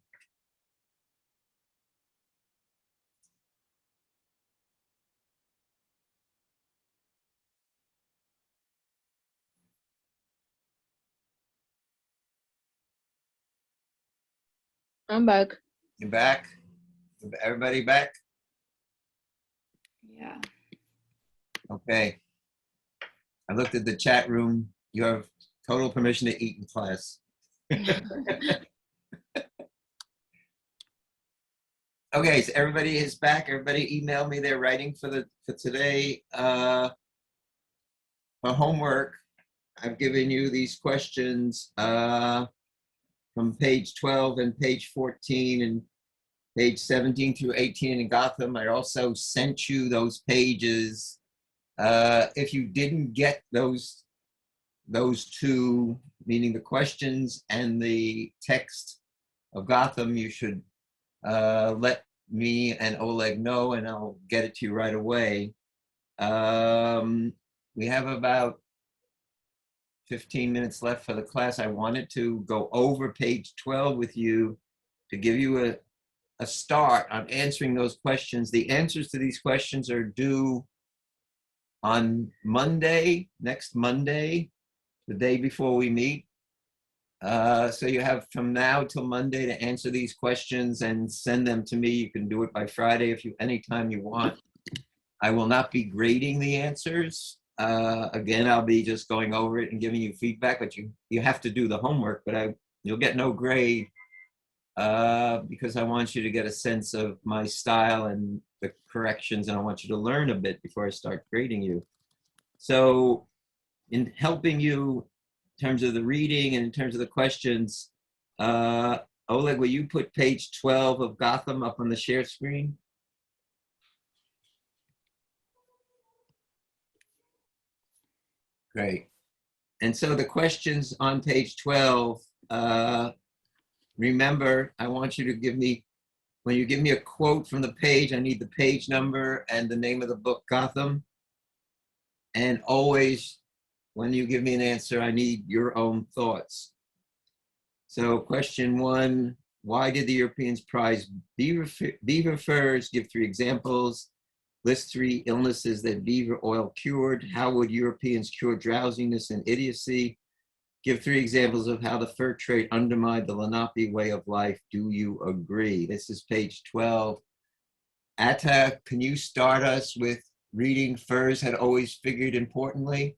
I'm back.
You back? Everybody back?
Yeah.
Okay. I looked at the chat room. You have total permission to eat in class. Okay, so everybody is back. Everybody emailed me their writing for today. For homework, I've given you these questions from page 12 and page 14 and page 17 through 18 in Gotham. I also sent you those pages. If you didn't get those two, meaning the questions and the text of Gotham, you should let me and Oleg know, and I'll get it to you right away. We have about 15 minutes left for the class. I wanted to go over page 12 with you to give you a start on answering those questions. The answers to these questions are due on Monday, next Monday, the day before we meet. So you have from now till Monday to answer these questions and send them to me. You can do it by Friday anytime you want. I will not be grading the answers. Again, I'll be just going over it and giving you feedback, but you have to do the homework, but you'll get no grade because I want you to get a sense of my style and the corrections, and I want you to learn a bit before I start grading you. So in helping you in terms of the reading and in terms of the questions, Oleg, will you put page 12 of Gotham up on the share screen? Great. And so the questions on page 12, remember, I want you to give me, when you give me a quote from the page, I need the page number and the name of the book, Gotham. And always, when you give me an answer, I need your own thoughts. So question 1, Why did the Europeans prize beaver furs? Give 3 examples. List 3 illnesses that beaver oil cured. How would Europeans cure drowsiness and idiocy? Give 3 examples of how the fur trade undermined the Lenape way of life. Do you agree? This is page 12. Atta, can you start us with reading furs had always figured importantly?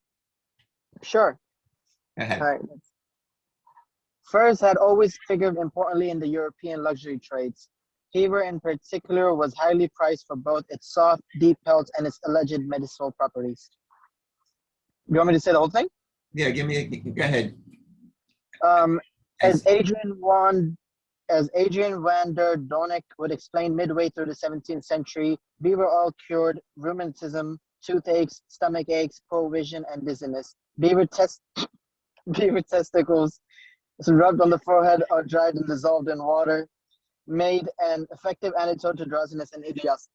Sure.
Go ahead.
All right. Furs had always figured importantly in the European luxury trades. Beaver in particular was highly prized for both its soft, deep pelts and its alleged medicinal properties. You want me to say the whole thing?
Yeah, go ahead.
As Adrian van der Donck would explain midway through the 17th century, beaver oil cured rheumatism, toothaches, stomach aches, poor vision, and dizziness. Beaver testicles rubbed on the forehead or dried and dissolved in water made an effective antidote to drowsiness and idiocy.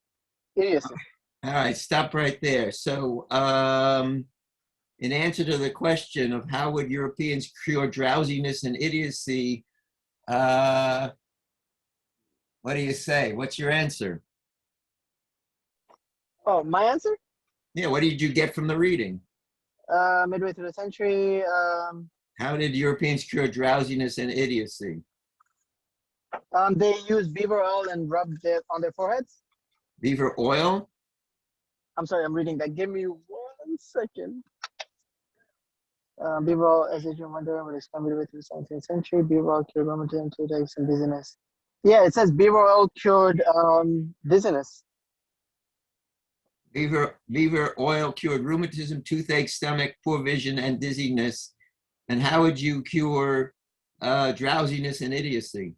All right, stop right there. So, in answer to the question of how would Europeans cure drowsiness and idiocy, what do you say? What's your answer?
Oh, my answer?
Yeah, what did you get from the reading?
Midway through the century.
How did Europeans cure drowsiness and idiocy?
They used beaver oil and rubbed it on their foreheads.
Beaver oil?
I'm sorry, I'm reading that. Give me 1 second. Beaver oil, as Adrian Wonder, would explain midway through the 17th century. Beaver oil cured rheumatism, toothaches, and dizziness. Yeah, it says beaver oil cured dizziness.
Beaver oil cured rheumatism, toothache, stomach, poor vision, and dizziness. And how would you cure drowsiness and idiocy?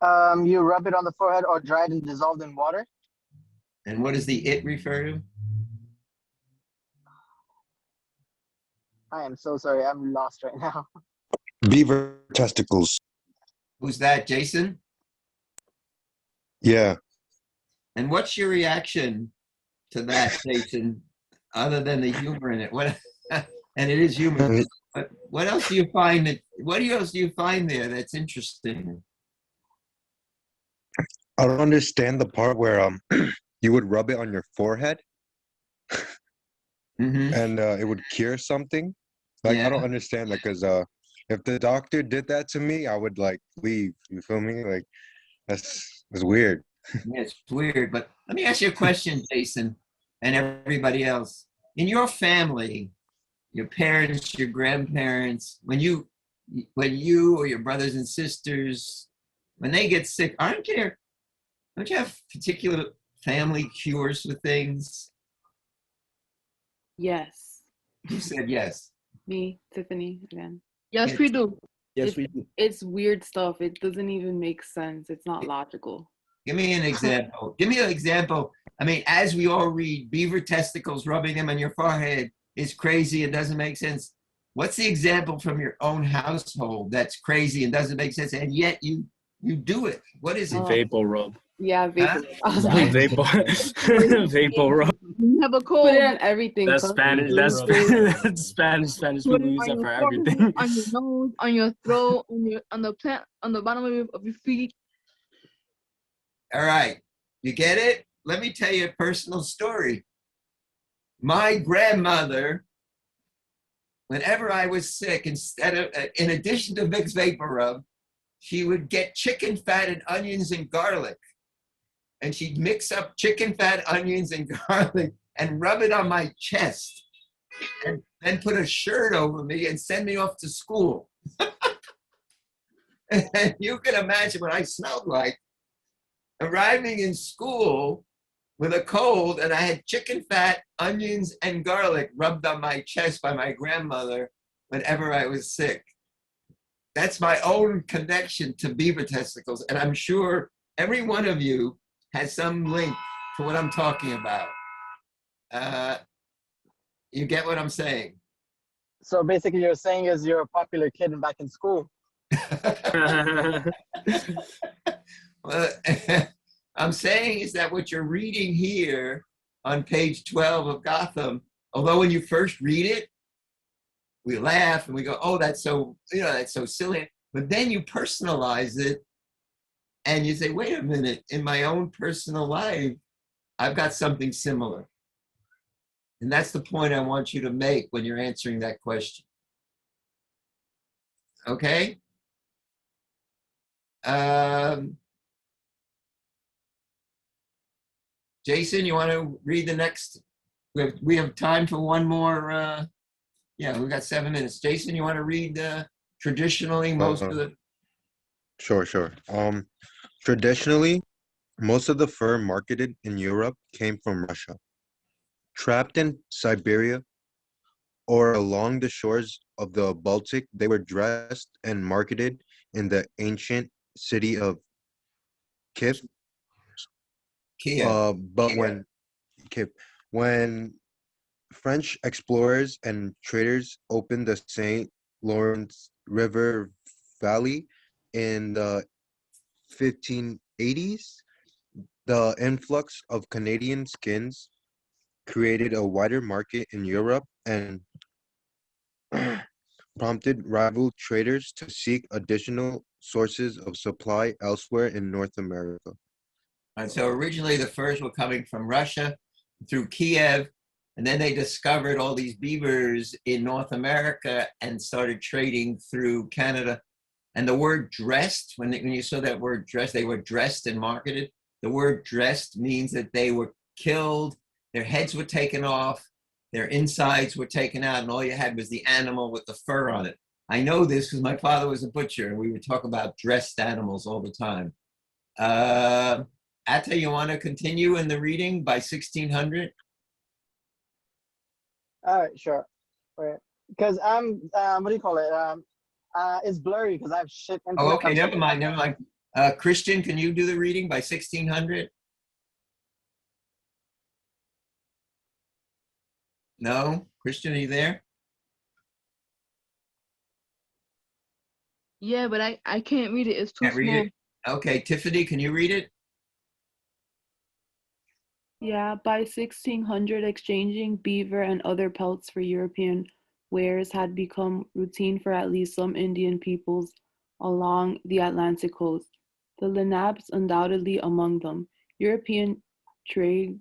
You rub it on the forehead or dried and dissolved in water.
And what does the it refer to?
I am so sorry. I'm lost right now.
Beaver testicles.
Who's that, Jason?
Yeah.
And what's your reaction to that, Jason, other than the humor in it? What? And it is humor. But what else do you find there that's interesting?
I don't understand the part where you would rub it on your forehead and it would cure something. Like, I don't understand that, because if the doctor did that to me, I would like leave. You feel me? Like, that's weird.
Yeah, it's weird. But let me ask you a question, Jason, and everybody else. In your family, your parents, your grandparents, when you or your brothers and sisters, when they get sick, don't you have particular family cures for things?
Yes.
You said yes.
Me, Tiffany, again.
Yes, we do.
Yes, we do.
It's weird stuff. It doesn't even make sense. It's not logical.
Give me an example. Give me an example. I mean, as we all read, beaver testicles, rubbing them on your forehead is crazy and doesn't make sense. What's the example from your own household that's crazy and doesn't make sense, and yet you do it? What is it?
Vapor rub.
Yeah, vapor.
Vapor rub.
You have a cold.
Put it on everything.
That's Spanish. That's Spanish.
Put
People
it
use
on
that
your
for
forehead,
everything.
on your nose, on your throat, on the bottom of your feet.
All right, you get it? Let me tell you a personal story. My grandmother, whenever I was sick, in addition to Vicks Vapor Rub, she would get chicken fat and onions and garlic. And she'd mix up chicken fat, onions, and garlic and rub it on my chest. And then put a shirt over me and send me off to school. And you can imagine what I smelled like. Arriving in school with a cold, and I had chicken fat, onions, and garlic rubbed on my chest by my grandmother whenever I was sick. That's my own connection to beaver testicles, and I'm sure every one of you has some link to what I'm talking about. You get what I'm saying?
So basically you're saying is you're a popular kid and back in school.
Well, I'm saying is that what you're reading here on page 12 of Gotham, although when you first read it, we laugh and we go, oh, that's so silly. But then you personalize it and you say, wait a minute, in my own personal life, I've got something similar. And that's the point I want you to make when you're answering that question. Okay? Jason, you want to read the next? We have time for one more. Yeah, we've got 7 minutes. Jason, you want to read traditionally most of the?
Sure. Traditionally, most of the fur marketed in Europe came from Russia. Trapped in Siberia or along the shores of the Baltic, they were dressed and marketed in the ancient city of Kiev. But when French explorers and traders opened the St. Lawrence River Valley in the 1580s, the influx of Canadian skins created a wider market in Europe and prompted rival traders to seek additional sources of supply elsewhere in North America.
And so originally the furs were coming from Russia through Kiev, and then they discovered all these beavers in North America and started trading through Canada. And the word dressed, when you saw that word dressed, they were dressed and marketed. The word dressed means that they were killed, their heads were taken off, their insides were taken out, and all you had was the animal with the fur on it. I know this because my father was a butcher, and we would talk about dressed animals all the time. Atta, you want to continue in the reading by 1600?
All right, sure. Right. Because what do you call it? It's blurry because I have shit.
Oh, okay, never mind. Christian, can you do the reading by 1600? No? Christian, are you there?
Yeah, but I can't read it. It's too
Can't read
small.
it? Okay, Tiffany, can you read it?
Yeah, by 1600, exchanging beaver and other pelts for European wares had become routine for at least some Indian peoples along the Atlantic coast. The Lenapes undoubtedly among them. European trade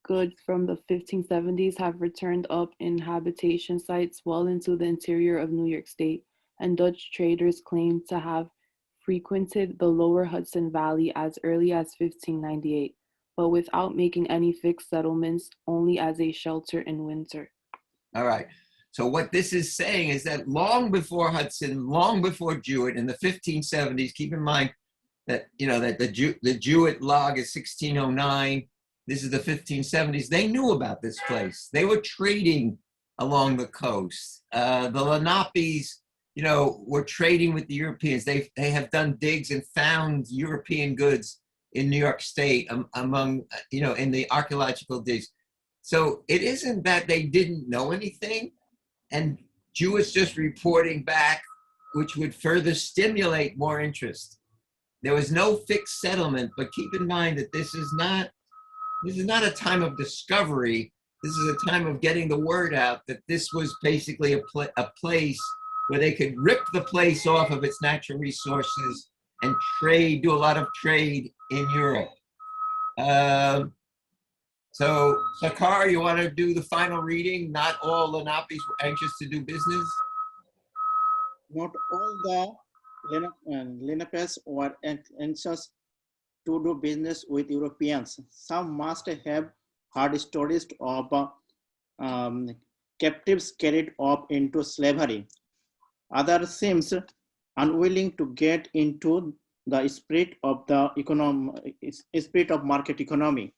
goods from the 1570s have returned up in habitation sites well into the interior of New York State, and Dutch traders claim to have frequented the lower Hudson Valley as early as 1598, but without making any fixed settlements, only as a shelter in winter.
All right. So what this is saying is that long before Hudson, long before Jewett, in the 1570s, keep in mind that, that the Jewett log is 1609. This is the 1570s. They knew about this place. They were trading along the coast. The Lenapes, were trading with the Europeans. They have done digs and found European goods in New York State among, in the archaeological digs. So it isn't that they didn't know anything, and Jewett's just reporting back, which would further stimulate more interest. There was no fixed settlement, but keep in mind that this is not a time of discovery. This is a time of getting the word out that this was basically a place where they could rip the place off of its natural resources and do a lot of trade in Europe. So, Sakar, you want to do the final reading? Not all Lenapes were anxious to do business?
Not all the Lenapes were anxious to do business with Europeans. Some must have heard stories of captives carried off into slavery. Others seems unwilling to get into the spirit of market economy.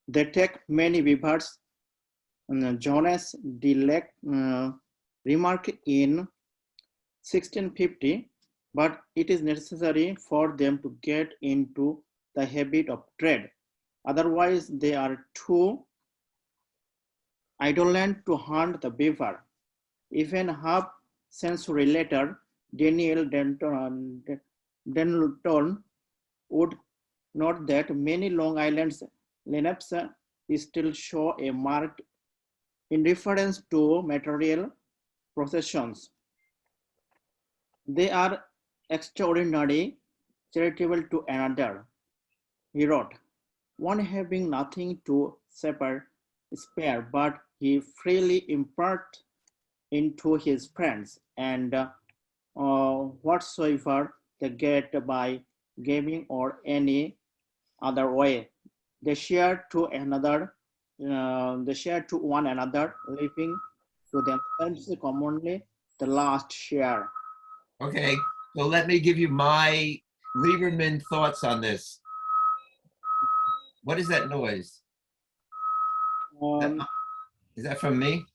They take many beavers. Jonas de Lec remarked in 1650, but it is necessary for them to get into the habit of trade. Otherwise, they are too indolent to hunt the beaver. Even half century later, Daniel Denton would note that many Long Island's Lenapes still show a marked indifference to material possessions. They are extraordinary, charitable to another. He wrote, one having nothing to spare, but he freely impart into his friends, and whatsoever they get by giving or any other way, they share to one another, leaving to themselves commonly the last share.
Okay, so let me give you my Lieberman thoughts on this. What is that noise? Is that from me?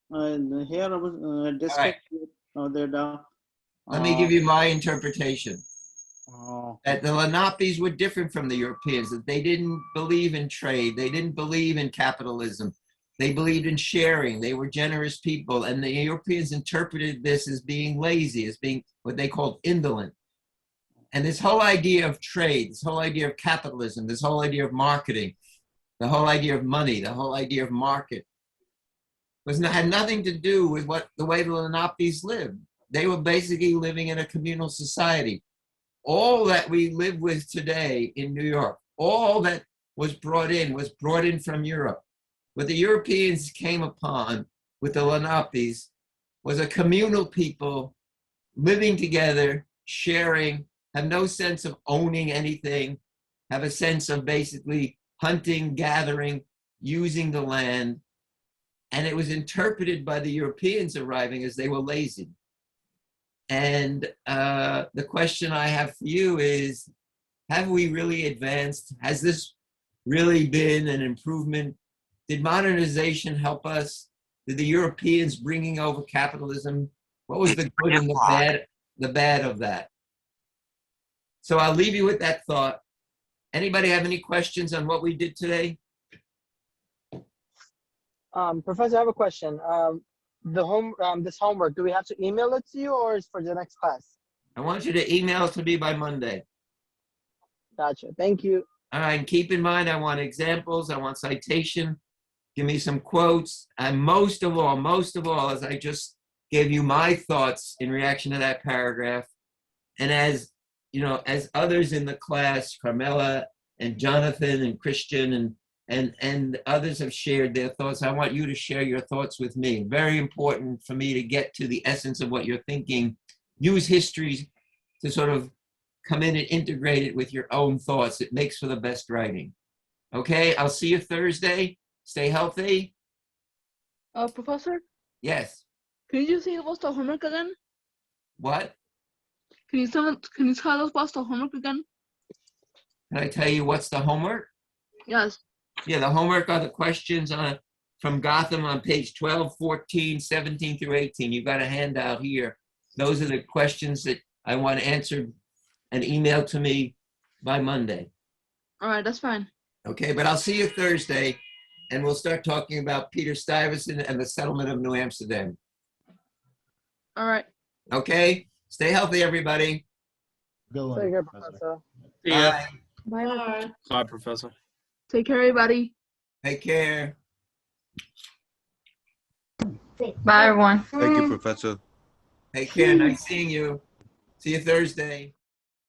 Here,
Let me give you my interpretation. That the Lenapes were different from the Europeans, that they didn't believe in trade, they didn't believe in capitalism, they believed in sharing, they were generous people, and the Europeans interpreted this as being lazy, as being what they called indolent. And this whole idea of trade, this whole idea of capitalism, this whole idea of marketing, the whole idea of money, the whole idea of market, had nothing to do with the way the Lenapes lived. They were basically living in a communal society. All that we live with today in New York, all that was brought in from Europe. What the Europeans came upon with the Lenapes was a communal people living together, sharing, have no sense of owning anything, have a sense of basically hunting, gathering, using the land. And it was interpreted by the Europeans arriving as they were lazy. And the question I have for you is, have we really advanced? Has this really been an improvement? Did modernization help us? Did the Europeans bringing over capitalism? What was the good and the bad of that? So I'll leave you with that thought. Anybody have any questions on what we did today?
Professor, I have a question. This homework, do we have to email it to you or is for the next class?
I want you to email it to me by Monday.
Gotcha. Thank you.
All right, and keep in mind, I want examples, I want citation, give me some quotes, and most of all, as I just gave you my thoughts in reaction to that paragraph, and as you know, as others in the class, Carmela and Jonathan and Christian and others have shared their thoughts, I want you to share your thoughts with me. Very important for me to get to the essence of what you're thinking. Use history to sort of come in and integrate it with your own thoughts. It makes for the best writing. Okay, I'll see you Thursday. Stay healthy.
Professor,
Yes.
can you just say what's the homework again?
What?
Can you tell us what's the homework again?
Can I tell you what's the homework?
Yes.
Yeah, the homework are the questions from Gotham on page 12, 14, 17 through 18. You've got a handout here. Those are the questions that I want answered and emailed to me by Monday.
All right, that's fine.
Okay, but I'll see you Thursday, and we'll start talking about Peter Stuyvesant and the settlement of New Amsterdam.
All right.
Okay, stay healthy, everybody.
Go on.
Take care, Professor.
Bye.
Bye.
Bye, Professor.
Take care, everybody.
Take care.
Bye, everyone.
Thank you, Professor.
Take care. Nice seeing you. See you Thursday.